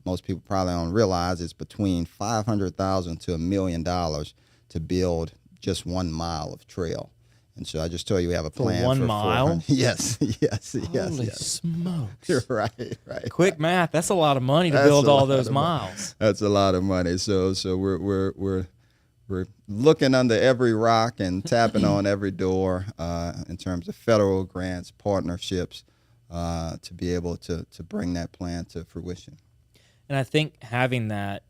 [SPEAKER 2] most people probably don't realize it's between $500,000 to $1 million to build just 1 mile of trail. And so I just told you we have a plan for
[SPEAKER 1] 1 mile.
[SPEAKER 2] Yes.
[SPEAKER 1] Holy smokes!
[SPEAKER 2] You're right.
[SPEAKER 1] Quick math. That's a lot of money to build all those miles.
[SPEAKER 2] That's a lot of money. So we're we're looking under every rock and tapping on every door in terms of federal grants, partnerships, to be able to bring that plan to fruition.
[SPEAKER 1] And I think having that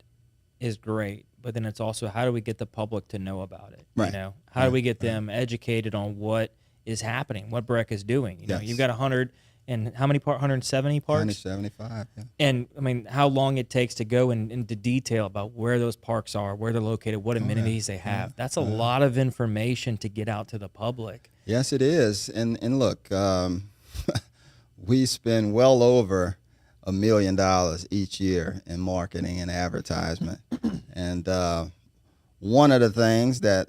[SPEAKER 1] is great, but then it's also, how do we get the public to know about it?
[SPEAKER 2] Right.
[SPEAKER 1] You know, how do we get them educated on what is happening, what BREC is doing? You know, you've got 100 and how many 170 parks?
[SPEAKER 2] 175, yeah.
[SPEAKER 1] And I mean, how long it takes to go into detail about where those parks are, where they're located, what amenities they have. That's a lot of information to get out to the public.
[SPEAKER 2] Yes, it is. And look, we spend well over $1 million each year in marketing and advertisement. And one of the things that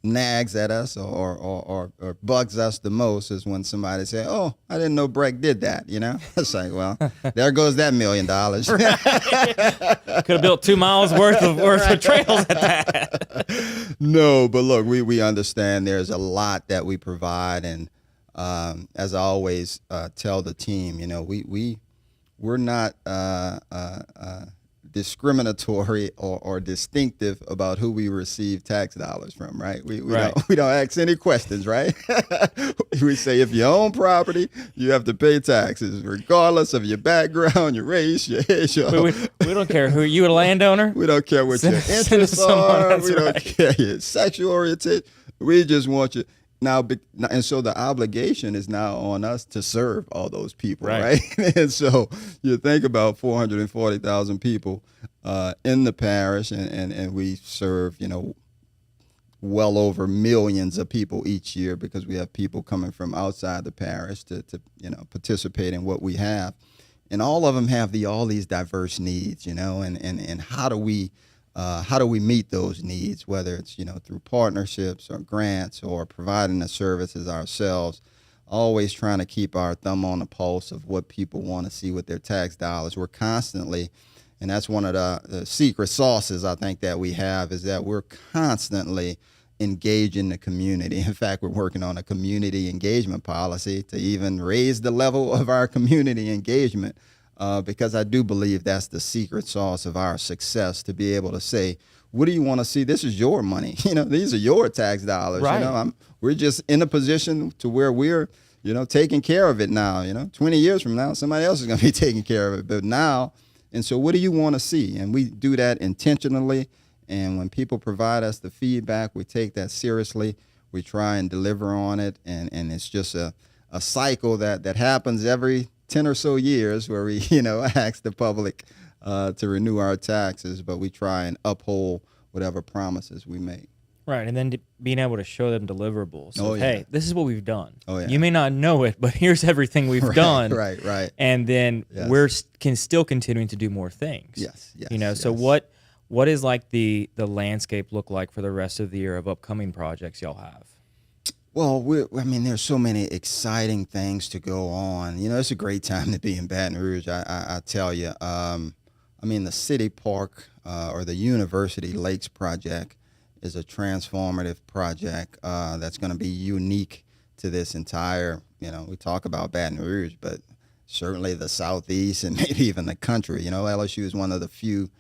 [SPEAKER 2] nags at us or bugs us the most is when somebody say, "Oh, I didn't know BREC did that." You know, it's like, well, there goes that $1 million.
[SPEAKER 1] Could have built 2 miles worth of trails at that.
[SPEAKER 2] No, but look, we understand there's a lot that we provide, and as I always tell the team, you know, we're not discriminatory or distinctive about who we receive tax dollars from, right? We don't ask any questions, right? We say if you own property, you have to pay taxes, regardless of your background, your race, your age.
[SPEAKER 1] We don't care who you a landowner.
[SPEAKER 2] We don't care what your interests are. We don't care your sexual orientation. We just want you. Now, and so the obligation is now on us to serve all those people, right? And so you think about 440,000 people in the parish, and we serve, you know, well over millions of people each year because we have people coming from outside the parish to participate in what we have. And all of them have all these diverse needs, you know, and how do we meet those needs, whether it's, you know, through partnerships or grants or providing the services ourselves, always trying to keep our thumb on the pulse of what people want to see with their tax dollars. We're constantly, and that's one of the secret sauces I think that we have, is that we're constantly engaging the community. In fact, we're working on a community engagement policy to even raise the level of our community engagement. Because I do believe that's the secret sauce of our success, to be able to say, what do you want to see? This is your money. You know, these are your tax dollars.
[SPEAKER 1] Right.
[SPEAKER 2] You know, we're just in a position to where we're, you know, taking care of it now. You know, 20 years from now, somebody else is going to be taking care of it. But now, and so what do you want to see? And we do that intentionally. And when people provide us the feedback, we take that seriously. We try and deliver on it. And it's just a cycle that happens every 10 or so years where we, you know, ask the public to renew our taxes, but we try and uphold whatever promises we make.
[SPEAKER 1] Right, and then being able to show them deliverables. So,
[SPEAKER 2] Yeah.
[SPEAKER 1] hey, this is what we've done.
[SPEAKER 2] Oh, yeah.
[SPEAKER 1] You may not know it, but here's everything we've done.
[SPEAKER 2] Right.
[SPEAKER 1] And then we're still continuing to do more things.
[SPEAKER 2] Yes.
[SPEAKER 1] You know, so what is like the landscape look like for the rest of the year of upcoming projects y'all have?
[SPEAKER 2] Well, there's so many exciting things to go on. You know, it's a great time to be in Baton Rouge, I tell you. The City Park or the University Lakes project is a transformative project that's going to be unique to this entire, you know, we talk about Baton Rouge, but certainly the Southeast and maybe even the country. You know, LSU is one of the few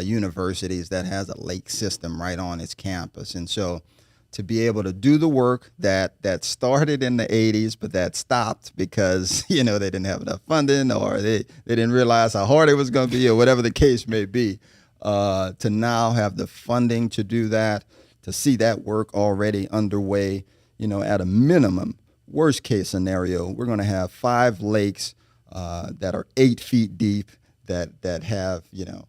[SPEAKER 2] universities that has a lake system right on its campus. And so to be able to do the work that started in the 80s, but that stopped because, you know, they didn't have enough funding, or they didn't realize how hard it was going to be, or whatever the case may be, to now have the funding to do that, to see that work already underway. You know, at a minimum, worst case scenario, we're going to have 5 lakes that are 8 feet deep that have, you know,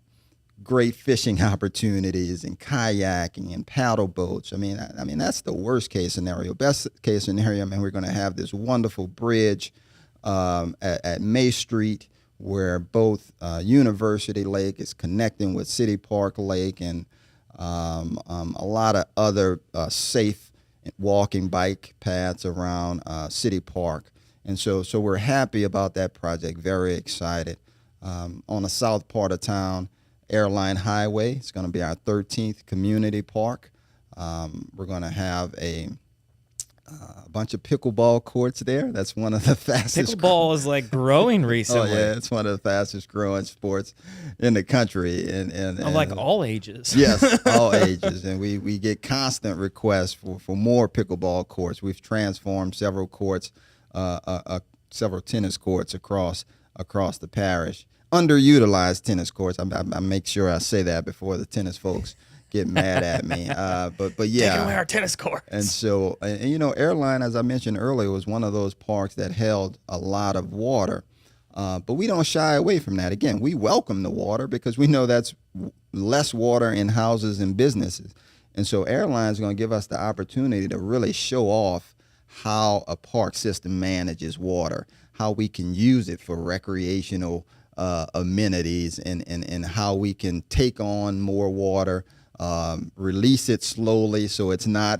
[SPEAKER 2] great fishing opportunities and kayaking and paddle boats. I mean, that's the worst case scenario. Best case scenario, we're going to have this wonderful bridge at May Street, where both University Lake is connecting with City Park Lake, and a lot of other safe walking bike paths around City Park. And so we're happy about that project, very excited. On the south part of town, Airline Highway, it's going to be our 13th community park. We're going to have a a bunch of pickleball courts there. That's one of the fastest.
[SPEAKER 1] Pickleball is like growing recently.
[SPEAKER 2] Oh yeah, it's one of the fastest growing sports in the country, and
[SPEAKER 1] Of like all ages.
[SPEAKER 2] yes, all ages, and we get constant requests for more pickleball courts. We've transformed several courts, several tennis courts across the parish. Underutilized tennis courts. I make sure I say that before the tennis folks get mad at me. But yeah,
[SPEAKER 1] Taking away our tennis courts.
[SPEAKER 2] and so and, you know, Airline, as I mentioned earlier, was one of those parks that held a lot of water. But we don't shy away from that. Again, we welcome the water because we know that's less water in houses and businesses. And so Airline is going to give us the opportunity to really show off how a park system manages water, how we can use it for recreational amenities, and how we can take on more water, release it slowly so it's not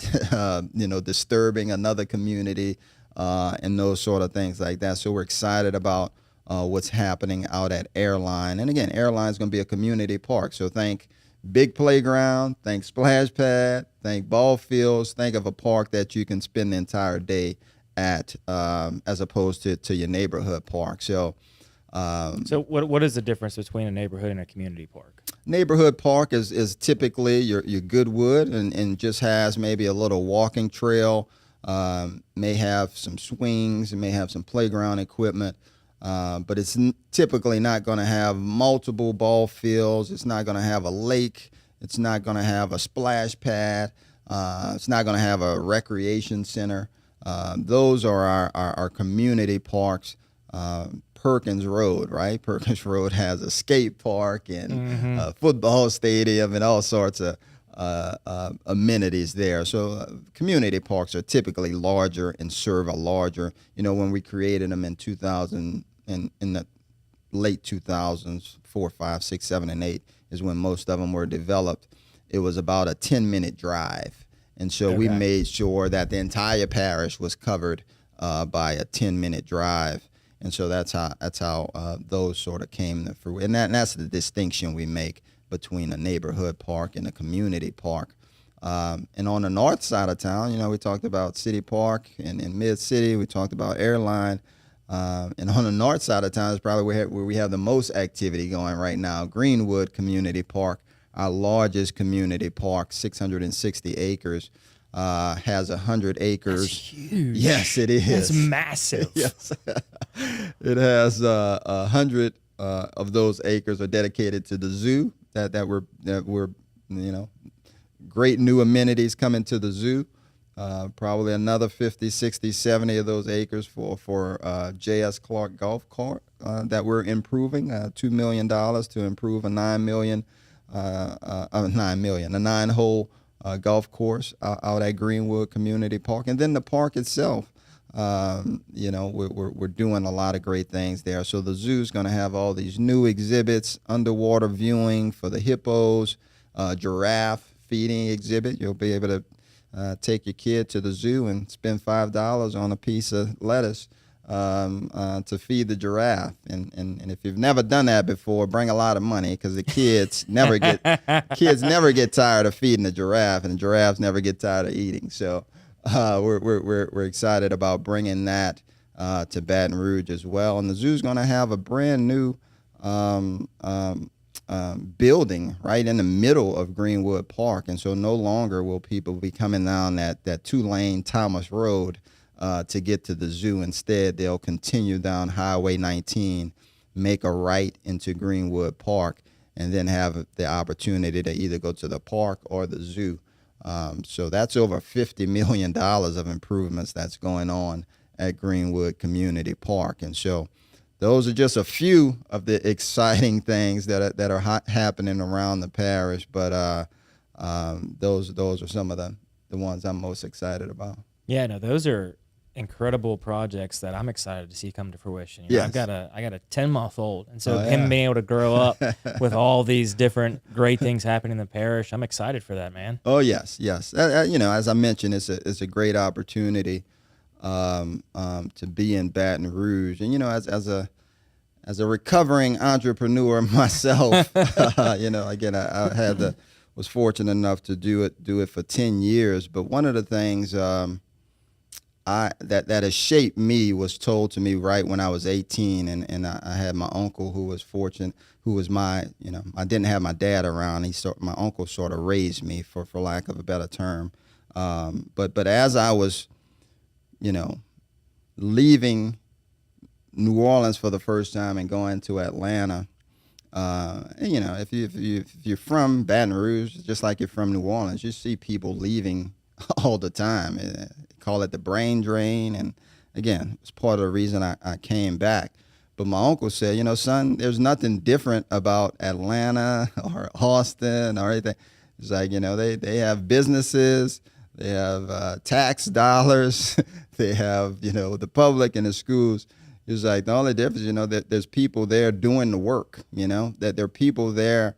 [SPEAKER 2] disturbing another community, and those sort of things like that. So we're excited about what's happening out at Airline. And again, Airline is going to be a community park. So think big playground, think splash pad, think ball fields, think of a park that you can spend the entire day at, as opposed to your neighborhood park. So
[SPEAKER 1] what is the difference between a neighborhood and a community park?
[SPEAKER 2] neighborhood park is typically your Goodwood, and just has maybe a little walking trail, may have some swings, and may have some playground equipment, but it's typically not going to have multiple ball fields. It's not going to have a lake. It's not going to have a splash pad. It's not going to have a recreation center. Those are our community parks. Perkins Road, right? Perkins Road has a skate park and a football stadium and all sorts of amenities there. So community parks are typically larger and serve a larger, when we created them in 2000, in the late 2000s, 4, 5, 6, 7, and 8 is when most of them were developed. It was about a 10-minute drive. And so we made sure that the entire parish was covered by a 10-minute drive. And so that's how those sort of came to fruition. And that's the distinction we make between a neighborhood park and a community park. And on the north side of town, we talked about City Park and in Mid-City. We talked about Airline. And on the north side of town is probably where we have the most activity going right now. Greenwood Community Park, our largest community park, 660 acres. Has 100 acres.
[SPEAKER 1] That's huge.
[SPEAKER 2] Yes, it is.
[SPEAKER 1] That's massive.
[SPEAKER 2] Yes, it has 100 of those acres are dedicated to the zoo. That we're great new amenities coming to the zoo. Probably another 50, 60, 70 of those acres for J.S. Clark Golf Court that we're improving. $2 million to improve a 9-hole golf course out at Greenwood Community Park. And then the park itself, we're doing a lot of great things there. So the zoo's going to have all these new exhibits, underwater viewing for the hippos, giraffe feeding exhibit. You'll be able to take your kid to the zoo and spend $5 on a piece of lettuce to feed the giraffe. And if you've never done that before, bring a lot of money, because the kids never get tired of feeding the giraffe, and the giraffes never get tired of eating. So we're excited about bringing that to Baton Rouge as well. And the zoo's going to have a brand new building right in the middle of Greenwood Park, and so no longer will people be coming down that 2-lane Thomas Road to get to the zoo. Instead, they'll continue down Highway 19, make a right into Greenwood Park, and then have the opportunity to either go to the park or the zoo. So that's over $50 million of improvements that's going on at Greenwood Community Park. And so those are just a few of the exciting things that are happening around the parish, but those are some of the ones I'm most excited about.
[SPEAKER 1] Yeah, no, those are incredible projects that I'm excited to see come to fruition.
[SPEAKER 2] Yes.
[SPEAKER 1] I got a 10-month-old, and so him being able to grow up with all these different great things happening in the parish, I'm excited for that, man.
[SPEAKER 2] Oh yes. As I mentioned, it's a great opportunity to be in Baton Rouge, and as a recovering entrepreneur myself, again, I was fortunate enough to do it for 10 years. But one of the things that has shaped me was told to me right when I was 18, and I had my uncle who was fortunate, who was my, I didn't have my dad around. My uncle sort of raised me, for lack of a better term. But as I was, leaving New Orleans for the first time and going to Atlanta, if you're from Baton Rouge, just like you're from New Orleans, you see people leaving all the time. Call it the brain drain, and again, it's part of the reason I came back. But my uncle said, son, there's nothing different about Atlanta or Austin or anything. It's like, they have businesses, they have tax dollars, they have, the public and the schools. It's like the only difference, that there's people there doing the work, that there are people there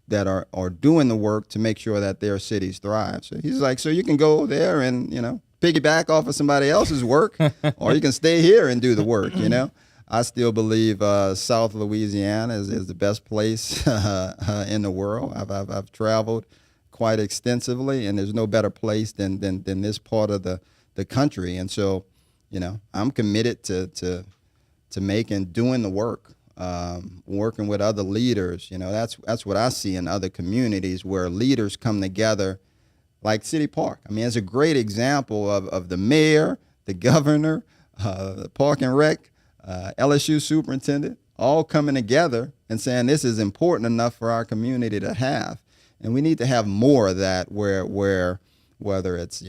[SPEAKER 2] that are doing the work to make sure that their cities thrive. So he's like, so you can go there and, piggyback off of somebody else's work, or you can stay here and do the work, I still believe South Louisiana is the best place in the world. I've traveled quite extensively, and there's no better place than this part of the country. And so, I'm committed to making, doing the work, working with other leaders. That's what I see in other communities where leaders come together, like City Park. I mean, it's a great example of the mayor, the governor, the Park and Rec, LSU superintendent, all coming together and saying this is important enough for our community to have. And we need to have more of that where whether it's,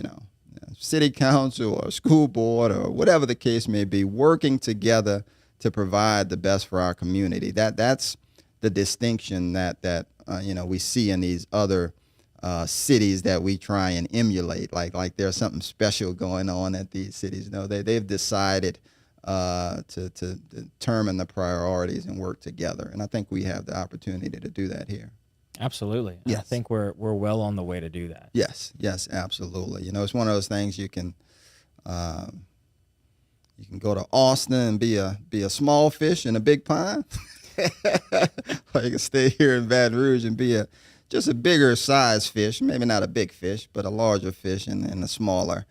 [SPEAKER 2] city council or school board or whatever the case may be, working together to provide the best for our community. That's the distinction that we see in these other cities that we try and emulate. Like there's something special going on at these cities. They've decided to determine the priorities and work together. And I think we have the opportunity to do that here.
[SPEAKER 1] Absolutely.
[SPEAKER 2] Yes.
[SPEAKER 1] I think we're well on the way to do that.
[SPEAKER 2] Yes, absolutely. It's one of those things you can go to Austin and be a small fish in a big pond, or you can stay here in Baton Rouge and be just a bigger size fish, maybe not a big fish, but a larger fish in a smaller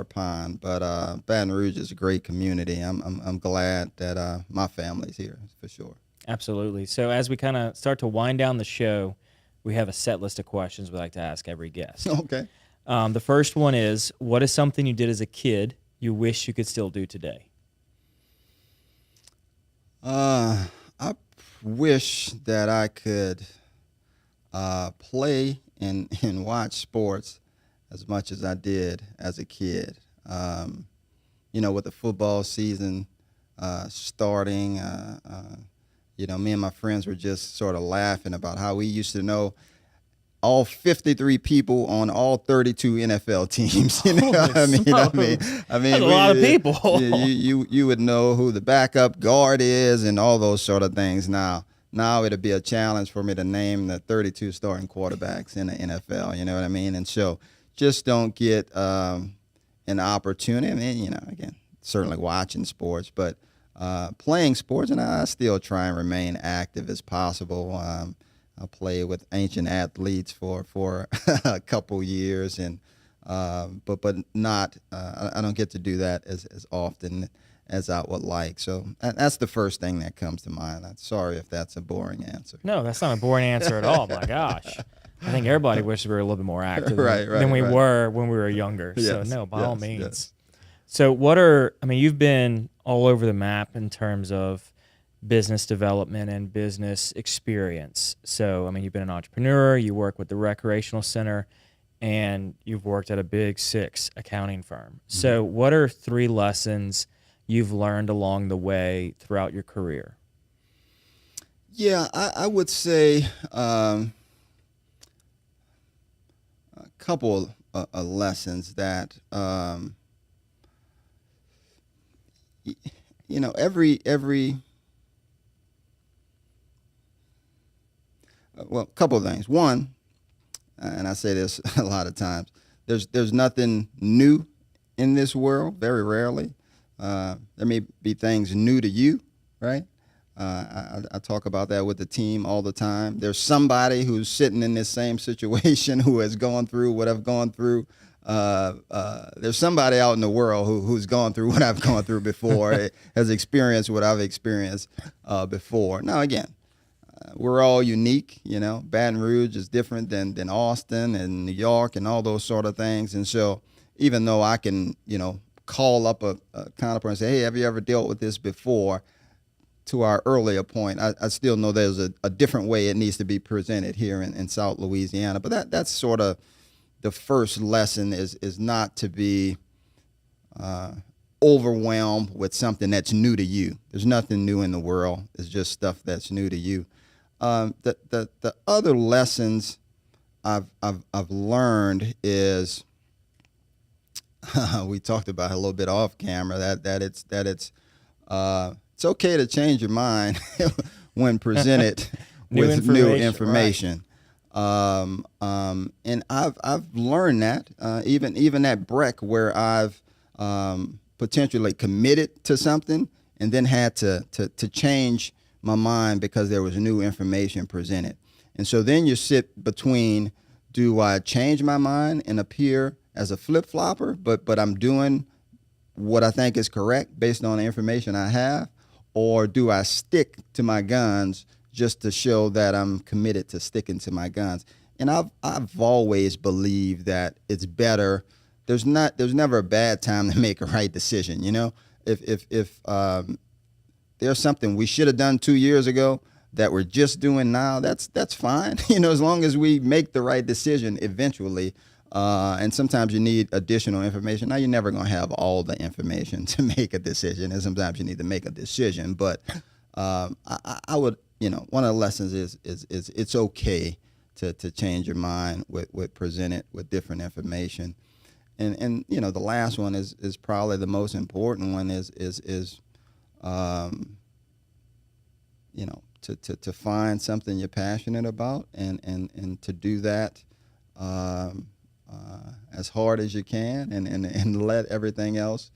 [SPEAKER 2] pond. But Baton Rouge is a great community. I'm glad that my family's here, for sure.
[SPEAKER 1] Absolutely. So as we kind of start to wind down the show, we have a set list of questions we like to ask every guest.
[SPEAKER 2] Okay.
[SPEAKER 1] The first one is, what is something you did as a kid you wish you could still do today?
[SPEAKER 2] I wish that I could play and watch sports as much as I did as a kid. With the football season starting, me and my friends were just sort of laughing about how we used to know all 53 people on all 32 NFL teams. I mean,
[SPEAKER 1] that's a lot of people.
[SPEAKER 2] You would know who the backup guard is and all those sort of things. Now it'd be a challenge for me to name the 32 starting quarterbacks in the NFL. You know what I mean? And so just don't get an opportunity. I mean, again, certainly watching sports, but playing sports, and I still try and remain active as possible. I played with ancient athletes for a couple years, and but not I don't get to do that as often as I would like. So that's the first thing that comes to mind. I'm sorry if that's a boring answer.
[SPEAKER 1] No, that's not a boring answer at all. My gosh. I think everybody wishes we were a little bit more active
[SPEAKER 2] right,
[SPEAKER 1] than we
[SPEAKER 2] right.
[SPEAKER 1] were when we were younger.
[SPEAKER 2] Yes,
[SPEAKER 1] so no, by all means.
[SPEAKER 2] Yes.
[SPEAKER 1] So you've been all over the map in terms of business development and business experience. So, you've been an entrepreneur, you work with the recreational center, and you've worked at a big 6 accounting firm. Mm-hmm. So what are 3 lessons you've learned along the way throughout your career?
[SPEAKER 2] Yeah, I would say a couple of lessons that well, a couple of things. One, and I say this a lot of times, there's nothing new in this world, very rarely. There may be things new to you, right? I talk about that with the team all the time. There's somebody who's sitting in this same situation who has gone through what I've gone through there's somebody out in the world who's gone through what I've gone through before, has experienced what I've experienced before. Now, again, we're all unique. Baton Rouge is different than Austin and New York and all those sort of things. And so even though I can, call up a counterpart and say, hey, have you ever dealt with this before? To our earlier point, I still know there's a different way it needs to be presented here in South Louisiana. But that's sort of the first lesson is not to be overwhelmed with something that's new to you. There's nothing new in the world. It's just stuff that's new to you. The other lessons I've learned is we talked about it a little bit off camera that it's okay to change your mind when presented with new information. Right. And I've learned that even at BREC, where I've potentially committed to something and then had to change my mind because there was new information presented. And so then you sit between, do I change my mind and appear as a flip-flopper, but I'm doing what I think is correct based on the information I have, or do I stick to my guns just to show that I'm committed to sticking to my guns? And I've always believed that it's better. There's never a bad time to make a right decision. If there's something we should have done 2 years ago that we're just doing now, that's fine. As long as we make the right decision eventually. And sometimes you need additional information. Now, you're never going to have all the information to make a decision, and sometimes you need to make a decision. But I would, one of the lessons is it's okay to change your mind with presented with different information. And the last one is probably the most important one is to find something you're passionate about and to do that as hard as you can and let everything else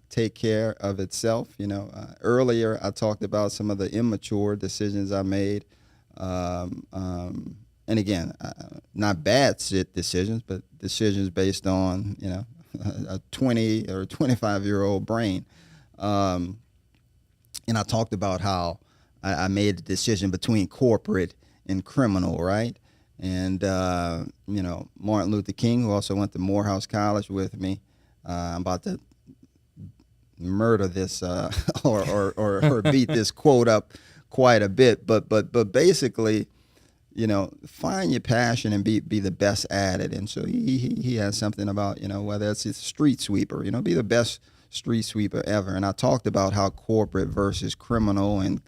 [SPEAKER 2] take care of itself. Earlier I talked about some of the immature decisions I made. And again, not bad decisions, but decisions based on, a 20 or 25-year-old brain. And I talked about how I made the decision between corporate and criminal, right? And, Martin Luther King, who also went to Morehouse College with me, I'm about to murder this or beat this quote up quite a bit. But basically, find your passion and be the best at it. And so he has something about, whether it's a street sweeper, be the best street sweeper ever. And I talked about how corporate versus criminal and,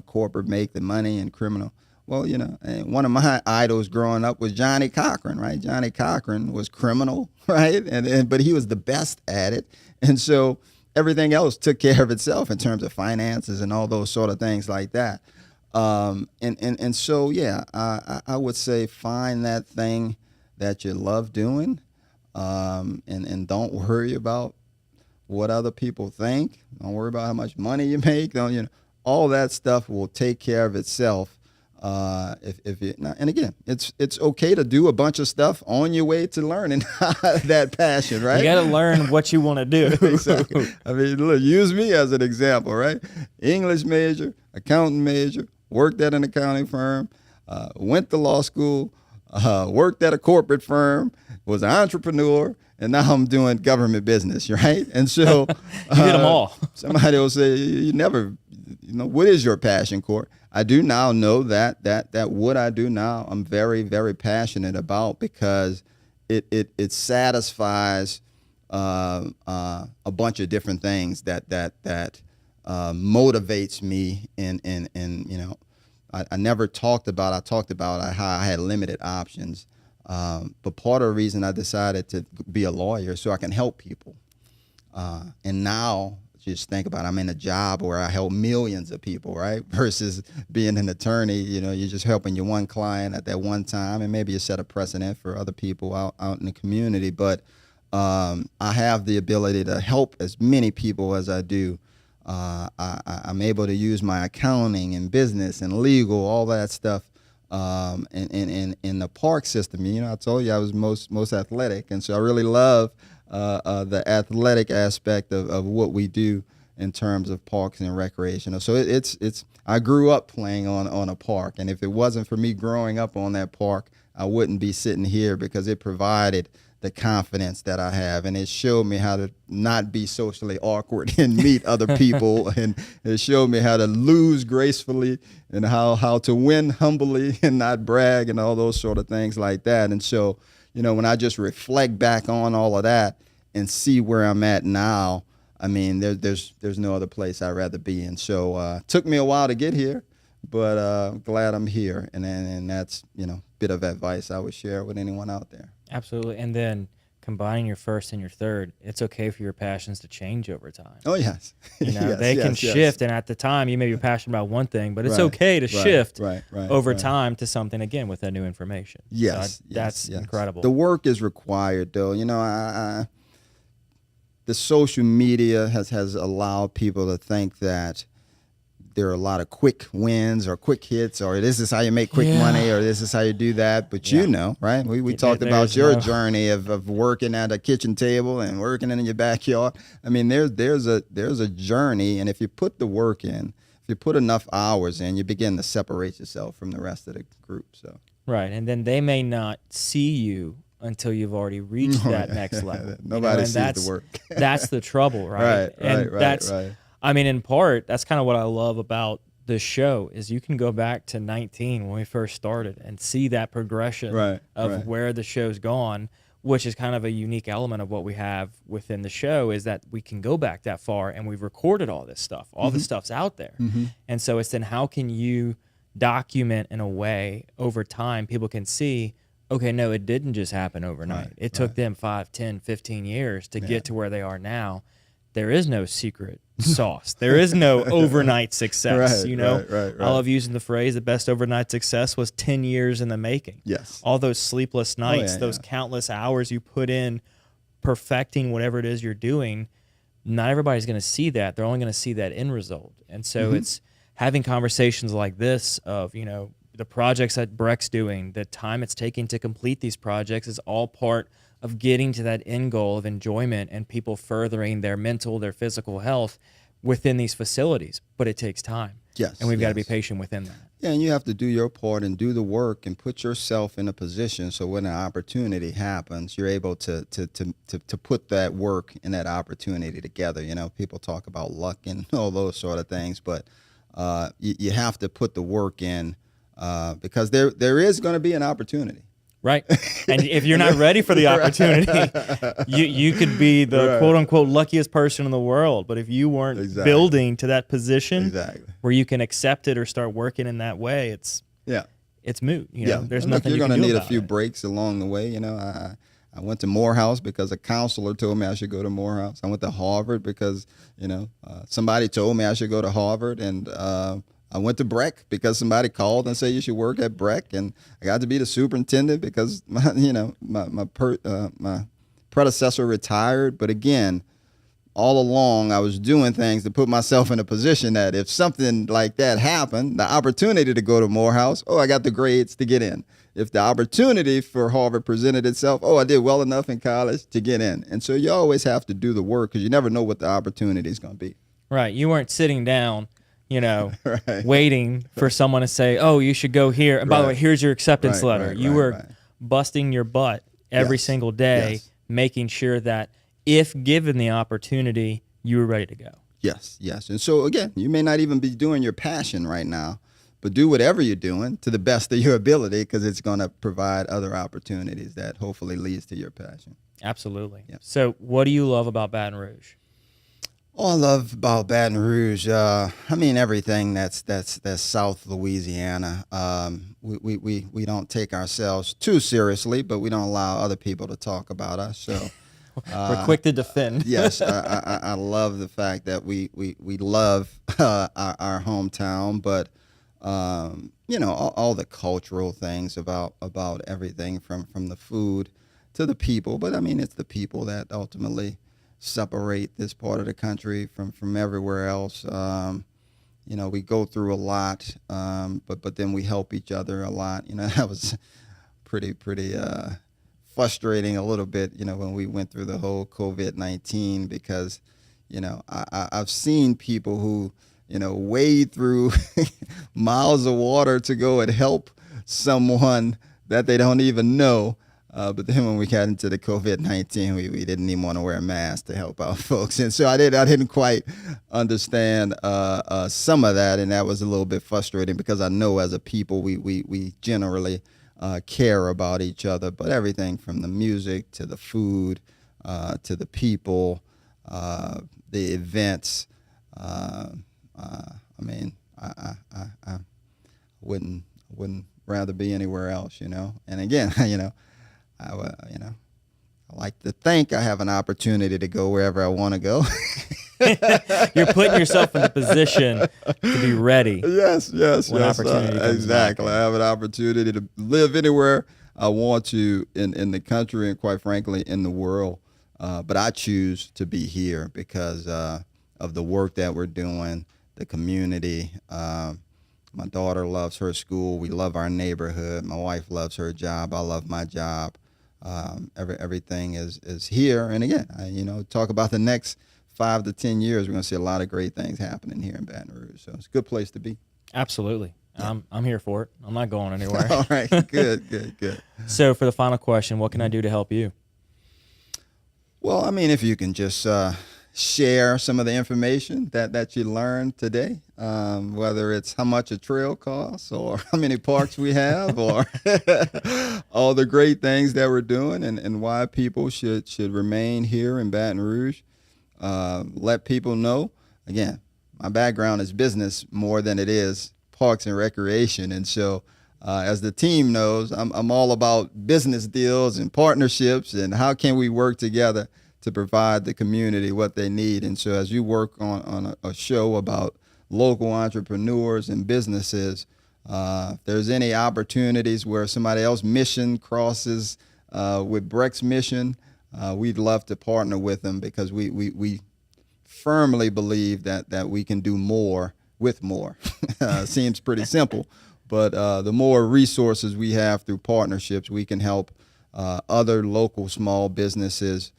[SPEAKER 2] corporate make the money and criminal. Well, and one of my idols growing up was Johnny Cochran, right? Johnny Cochran was criminal, right? But he was the best at it. And so everything else took care of itself in terms of finances and all those sort of things like that. And so, yeah, I would say find that thing that you love doing, and don't worry about what other people think. Don't worry about how much money you make. All that stuff will take care of itself. If you, and again, it's okay to do a bunch of stuff on your way to learning that passion, right?
[SPEAKER 1] You got to learn what you want to do.
[SPEAKER 2] Exactly. I mean, look, use me as an example, right? English major, accounting major, worked at an accounting firm, went to law school, worked at a corporate firm, was an entrepreneur, and now I'm doing government business, right? And so
[SPEAKER 1] you did them all.
[SPEAKER 2] Somebody will say, you never, what is your passion, Court? I do now know that what I do now, I'm very, very passionate about, because it satisfies a bunch of different things that motivates me. And I never talked about how I had limited options. But part of the reason I decided to be a lawyer so I can help people. And now, just think about it, I'm in a job where I help millions of people, right? Versus being an attorney, you're just helping your one client at that one time, and maybe you set a precedent for other people out in the community. But I have the ability to help as many people as I do. I'm able to use my accounting and business and legal, all that stuff, in the park system. You know, I told you I was most athletic, and so I really love the athletic aspect of what we do in terms of parks and recreation. So it's I grew up playing on a park, and if it wasn't for me growing up on that park, I wouldn't be sitting here, because it provided the confidence that I have, and it showed me how to not be socially awkward and meet other people, and it showed me how to lose gracefully and how to win humbly and not brag and all those sort of things like that. And so, you know, when I just reflect back on all of that and see where I'm at now, I mean, there's no other place I'd rather be. And so took me a while to get here, but glad I'm here. And that's, you know, a bit of advice I would share with anyone out there.
[SPEAKER 1] Absolutely. And then combining your first and your third, it's okay for your passions to change over time.
[SPEAKER 2] Oh, yes.
[SPEAKER 1] You know,
[SPEAKER 2] Yes,
[SPEAKER 1] they can
[SPEAKER 2] yes,
[SPEAKER 1] shift.
[SPEAKER 2] yes.
[SPEAKER 1] And at the time, you may be passionate about one thing, but it's
[SPEAKER 2] Right,
[SPEAKER 1] okay to shift
[SPEAKER 2] right,
[SPEAKER 1] over
[SPEAKER 2] right.
[SPEAKER 1] time to something, again, with that new information.
[SPEAKER 2] Yes,
[SPEAKER 1] So that's
[SPEAKER 2] yes.
[SPEAKER 1] incredible.
[SPEAKER 2] The work is required, though. You know, the social media has allowed people to think that there are a lot of quick wins or quick hits, or this is how you make quick money, or this is how you do that. But you know, right? We talked about your journey of working at a kitchen table and working in your backyard. I mean, there's a journey, and if you put the work in, if you put enough hours in, you begin to separate yourself from the rest of the group. So
[SPEAKER 1] right. And then they may not see you until you've already reached that next level.
[SPEAKER 2] Nobody sees the work.
[SPEAKER 1] That's the trouble, right?
[SPEAKER 2] Right.
[SPEAKER 1] I mean, in part, that's kind of what I love about the show is you can go back to 19 when we first started and see that progression of where the show's gone, which is kind of a unique element of what we have within the show, is that we can go back that far and we've recorded all this stuff. All this stuff's out there. And so it's then how can you document in a way over time people can see, okay, no, it didn't just happen overnight. It took them 5, 10, 15 years to get to where they are now. There is no secret sauce. There is no overnight success. You know, I love using the phrase, the best overnight success was 10 years in the making.
[SPEAKER 2] Yes.
[SPEAKER 1] All those sleepless nights, those countless hours you put in perfecting whatever it is you're doing, not everybody's going to see that. They're only going to see that end result. And so it's having conversations like this of, you know, the projects that BREC's doing, the time it's taking to complete these projects is all part of getting to that end goal of enjoyment and people furthering their mental, their physical health within these facilities. But it takes time.
[SPEAKER 2] Yes.
[SPEAKER 1] And we've got to be patient within that.
[SPEAKER 2] Yeah, and you have to do your part and do the work and put yourself in a position so when an opportunity happens, you're able to put that work and that opportunity together. You know, people talk about luck and all those sort of things, but you have to put the work in because there is going to be an opportunity.
[SPEAKER 1] Right. And if you're not ready for the opportunity, you could be the quote unquote luckiest person in the world. But if you weren't building to that position where you can accept it or start working in that way, it's moot. You know, there's nothing you can do about it.
[SPEAKER 2] You're going to need a few breaks along the way. You know, I went to Morehouse because a counselor told me I should go to Morehouse. I went to Harvard because, you know, somebody told me I should go to Harvard, and I went to BREC because somebody called and said you should work at BREC, and I got to be the superintendent because my predecessor retired. But again, all along I was doing things to put myself in a position that if something like that happened, the opportunity to go to Morehouse, I got the grades to get in. If the opportunity for Harvard presented itself, I did well enough in college to get in. And so you always have to do the work because you never know what the opportunity is going to be.
[SPEAKER 1] Right. You weren't sitting down, you know, waiting for someone to say, you should go here. And by the way, here's your acceptance letter. You were busting your butt every single day, making sure that if given the opportunity, you were ready to go.
[SPEAKER 2] Yes. And so, again, you may not even be doing your passion right now, but do whatever you're doing to the best of your ability because it's going to provide other opportunities that hopefully leads to your passion.
[SPEAKER 1] Absolutely. Yep. So what do you love about Baton Rouge?
[SPEAKER 2] All I love about Baton Rouge, everything that's South Louisiana. We don't take ourselves too seriously, but we don't allow other people to talk about us. So
[SPEAKER 1] we're quick to defend.
[SPEAKER 2] Yes, I love the fact that we love our hometown, but all the cultural things about everything from the food to the people. But it's the people that ultimately separate this part of the country from everywhere else. we go through a lot, but then we help each other a lot. That was pretty frustrating a little bit, when we went through the whole COVID-19, because, I've seen people who, wade through miles of water to go and help someone that they don't even know. But then when we got into the COVID-19, we didn't even want to wear a mask to help out folks. And so I didn't quite understand some of that. And that was a little bit frustrating, because I know as a people, we generally care about each other. But everything from the music to the food to the people, the events, I wouldn't rather be anywhere else, And again, I like to think I have an opportunity to go wherever I want to go.
[SPEAKER 1] You're putting yourself in the position to be ready.
[SPEAKER 2] Yes.
[SPEAKER 1] Opportunity comes
[SPEAKER 2] exactly.
[SPEAKER 1] knocking.
[SPEAKER 2] I have an opportunity to live anywhere I want to in the country, and quite frankly, in the world. But I choose to be here because of the work that we're doing, the community. My daughter loves her school. We love our neighborhood. My wife loves her job. I love my job. Everything is here. And again, talk about the next 5 to 10 years, we're going to see a lot of great things happening here in Baton Rouge. So it's a good place to be.
[SPEAKER 1] Absolutely. Yeah. I'm here for it. I'm not going anywhere.
[SPEAKER 2] All right. Good.
[SPEAKER 1] So for the final question, what can I do to help you?
[SPEAKER 2] Well, if you can just share some of the information that you learned today, whether it's how much a trail costs, or how many parks we have, or all the great things that we're doing, and why people should remain here in Baton Rouge. Let people know. Again, my background is business more than it is parks and recreation. And so as the team knows, I'm all about business deals and partnerships, and how can we work together to provide the community what they need. And so as you work on a show about local entrepreneurs and businesses, if there's any opportunities where somebody else's mission crosses with BREC's mission, we'd love to partner with them, because we firmly believe that we can do more with more. Seems pretty simple, but the more resources we have through partnerships, we can help other local small businesses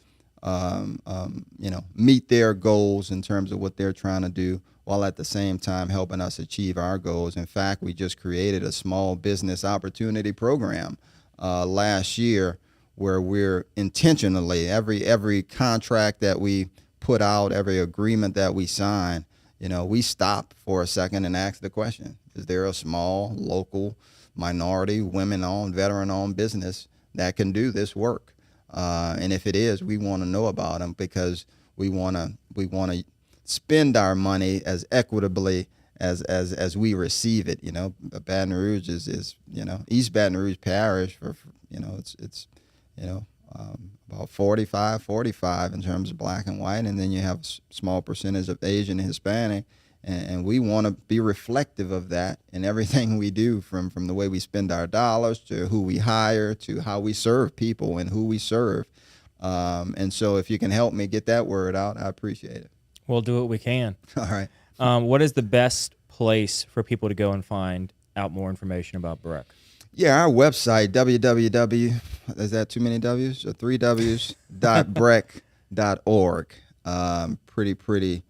[SPEAKER 2] meet their goals in terms of what they're trying to do, while at the same time helping us achieve our goals. In fact, we just created a small business opportunity program last year, where we're intentionally, every contract that we put out, every agreement that we sign, we stop for a second and ask the question: is there a small, local, minority, women-owned, veteran-owned business that can do this work? And if it is, we want to know about them, because we want to spend our money as equitably as we receive it. Baton Rouge is East Baton Rouge Parish it's about 45 in terms of black and white, and then you have a small percentage of Asian and Hispanic, and we want to be reflective of that in everything we do, from the way we spend our dollars to who we hire to how we serve people and who we serve. And so if you can help me get that word out, I appreciate it.
[SPEAKER 1] We'll do what we can.
[SPEAKER 2] All right.
[SPEAKER 1] What is the best place for people to go and find out more information about BREC?
[SPEAKER 2] Yeah, our website, www, is that too many W's? Or 3 W's, .brec.org. Pretty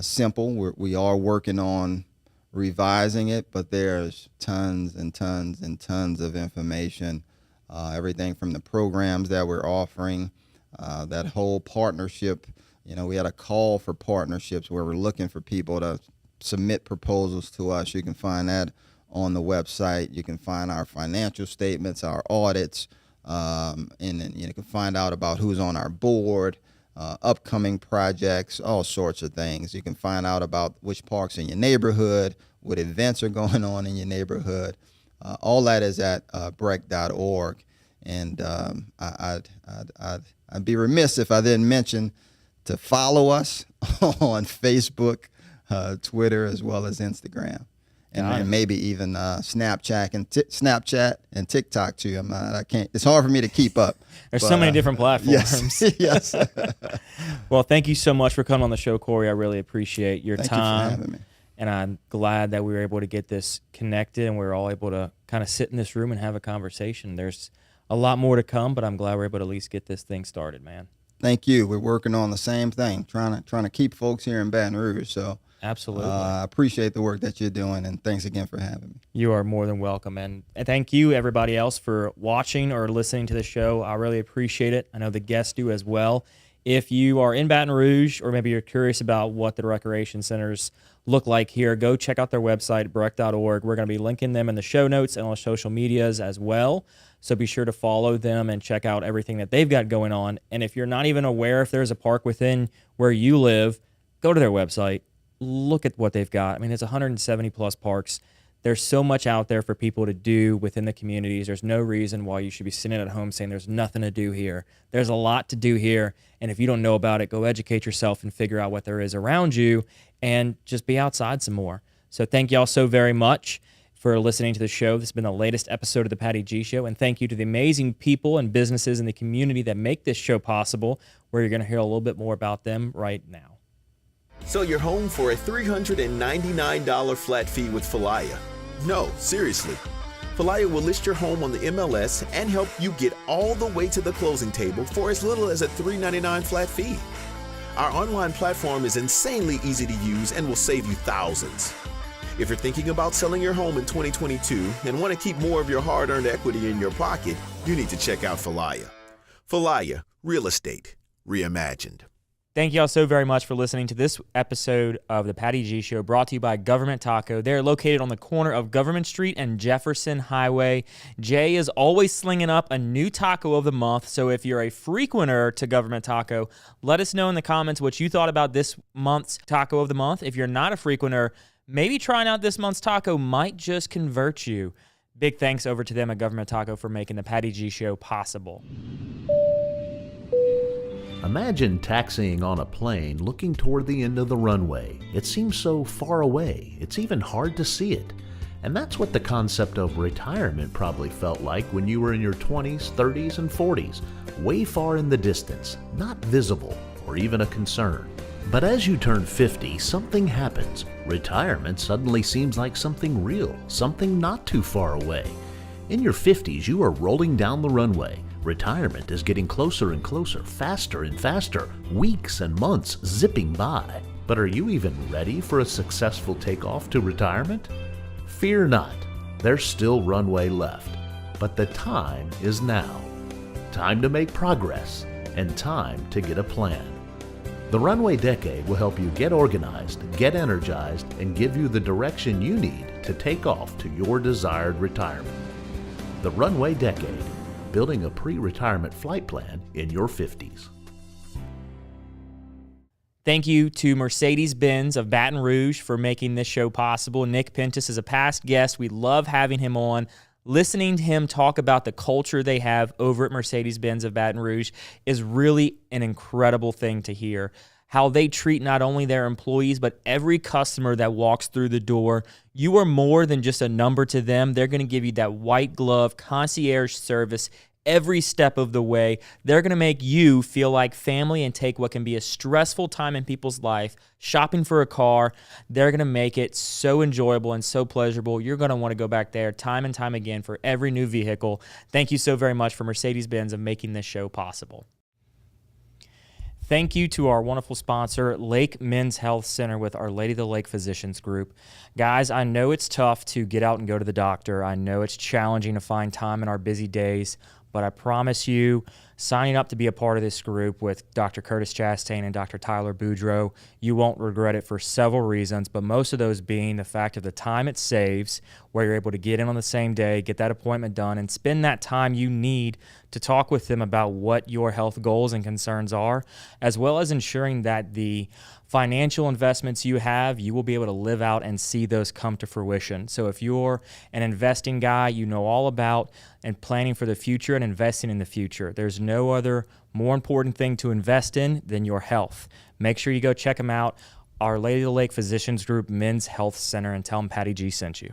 [SPEAKER 2] simple. We are working on revising it, but there's tons and tons and tons of information. Everything from the programs that we're offering, that whole partnership. We had a call for partnerships where we're looking for people to submit proposals to us. You can find that on the website. You can find our financial statements, our audits, and then you can find out about who's on our board, upcoming projects, all sorts of things. You can find out about which parks in your neighborhood, what events are going on in your neighborhood. All that is at brec.org. And I'd be remiss if I didn't mention to follow us on Facebook, Twitter, as well as Instagram. And maybe even Snapchat and TikTok too. I can't. It's hard for me to keep up.
[SPEAKER 1] There's so many different platforms.
[SPEAKER 2] Yes.
[SPEAKER 1] Well, thank you so much for coming on the show, Corey. I really appreciate your
[SPEAKER 2] Thank
[SPEAKER 1] time.
[SPEAKER 2] you for having me.
[SPEAKER 1] And I'm glad that we were able to get this connected and we were all able to kind of sit in this room and have a conversation. There's a lot more to come, but I'm glad we're able to at least get this thing started, man.
[SPEAKER 2] Thank you. We're working on the same thing, trying to keep folks here in Baton Rouge. So
[SPEAKER 1] absolutely,
[SPEAKER 2] I appreciate the work that you're doing, and thanks again for having me.
[SPEAKER 1] You are more than welcome, and thank you everybody else for watching or listening to the show. I really appreciate it. I know the guests do as well. If you are in Baton Rouge, or maybe you're curious about what the recreation centers look like here, go check out their website, BREC.org. We're going to be linking them in the show notes and on social medias as well. So be sure to follow them and check out everything that they've got going on. And if you're not even aware if there's a park within where you live, go to their website. Look at what they've got. I mean, it's 170 plus parks. There's so much out there for people to do within the communities. There's no reason why you should be sitting at home saying there's nothing to do here. There's a lot to do here. And if you don't know about it, go educate yourself and figure out what there is around you and just be outside some more. So thank y'all so very much for listening to the show. This has been the latest episode of the Patty G Show. And thank you to the amazing people and businesses in the community that make this show possible, where you're going to hear a little bit more about them right now.
[SPEAKER 3] Sell your home for a $399 flat fee with Falaya. No, seriously. Falaya will list your home on the MLS and help you get all the way to the closing table for as little as a $399 flat fee. Our online platform is insanely easy to use and will save you thousands. If you're thinking about selling your home in 2022 and want to keep more of your hard-earned equity in your pocket, you need to check out Falaya. Falaya, real estate reimagined.
[SPEAKER 1] Thank you all so very much for listening to this episode of the Patty G Show, brought to you by Government Taco. They're located on the corner of Government Street and Jefferson Highway. Jay is always slinging up a new taco of the month, so if you're a frequenter to Government Taco, let us know in the comments what you thought about this month's taco of the month. If you're not a frequenter, maybe trying out this month's taco might just convert you. Big thanks over to them at Government Taco for making the Patty G Show possible.
[SPEAKER 4] Imagine taxiing on a plane looking toward the end of the runway. It seems so far away, it's even hard to see it. And that's what the concept of retirement probably felt like when you were in your 20s, 30s, and 40s, way far in the distance, not visible or even a concern. But as you turn 50, something happens. Retirement suddenly seems like something real, something not too far away. In your 50s, you are rolling down the runway. Retirement is getting closer and closer, faster and faster, weeks and months zipping by. But are you even ready for a successful takeoff to retirement? Fear not, there's still runway left. But the time is now. Time to make progress and time to get a plan. The Runway Decade will help you get organized, get energized, and give you the direction you need to take off to your desired retirement. The Runway Decade, building a pre-retirement flight plan in your 50s.
[SPEAKER 1] Thank you to Mercedes-Benz of Baton Rouge for making this show possible. Nick Pentis is a past guest. We love having him on. Listening to him talk about the culture they have over at Mercedes-Benz of Baton Rouge is really an incredible thing to hear. How they treat not only their employees, but every customer that walks through the door. You are more than just a number to them. They're going to give you that white glove concierge service every step of the way. They're going to make you feel like family and take what can be a stressful time in people's life, shopping for a car. They're going to make it so enjoyable and so pleasurable. You're going to want to go back there time and time again for every new vehicle. Thank you so very much for Mercedes-Benz of making this show possible. Thank you to our wonderful sponsor, Lake Men's Health Center with Our Lady of the Lake Physicians Group. Guys, I know it's tough to get out and go to the doctor. I know it's challenging to find time in our busy days, but I promise you, signing up to be a part of this group with Dr. Curtis Chastain and Dr. Tyler Boudreau, you won't regret it for several reasons, but most of those being the fact of the time it saves, where you're able to get in on the same day, get that appointment done, and spend that time you need to talk with them about what your health goals and concerns are, as well as ensuring that the financial investments you have, you will be able to live out and see those come to fruition. So if you're an investing guy, you know all about and planning for the future and investing in the future. There's no other more important thing to invest in than your health. Make sure you go check them out, Our Lady of the Lake Physicians Group Men's Health Center, and tell them Patty G sent you.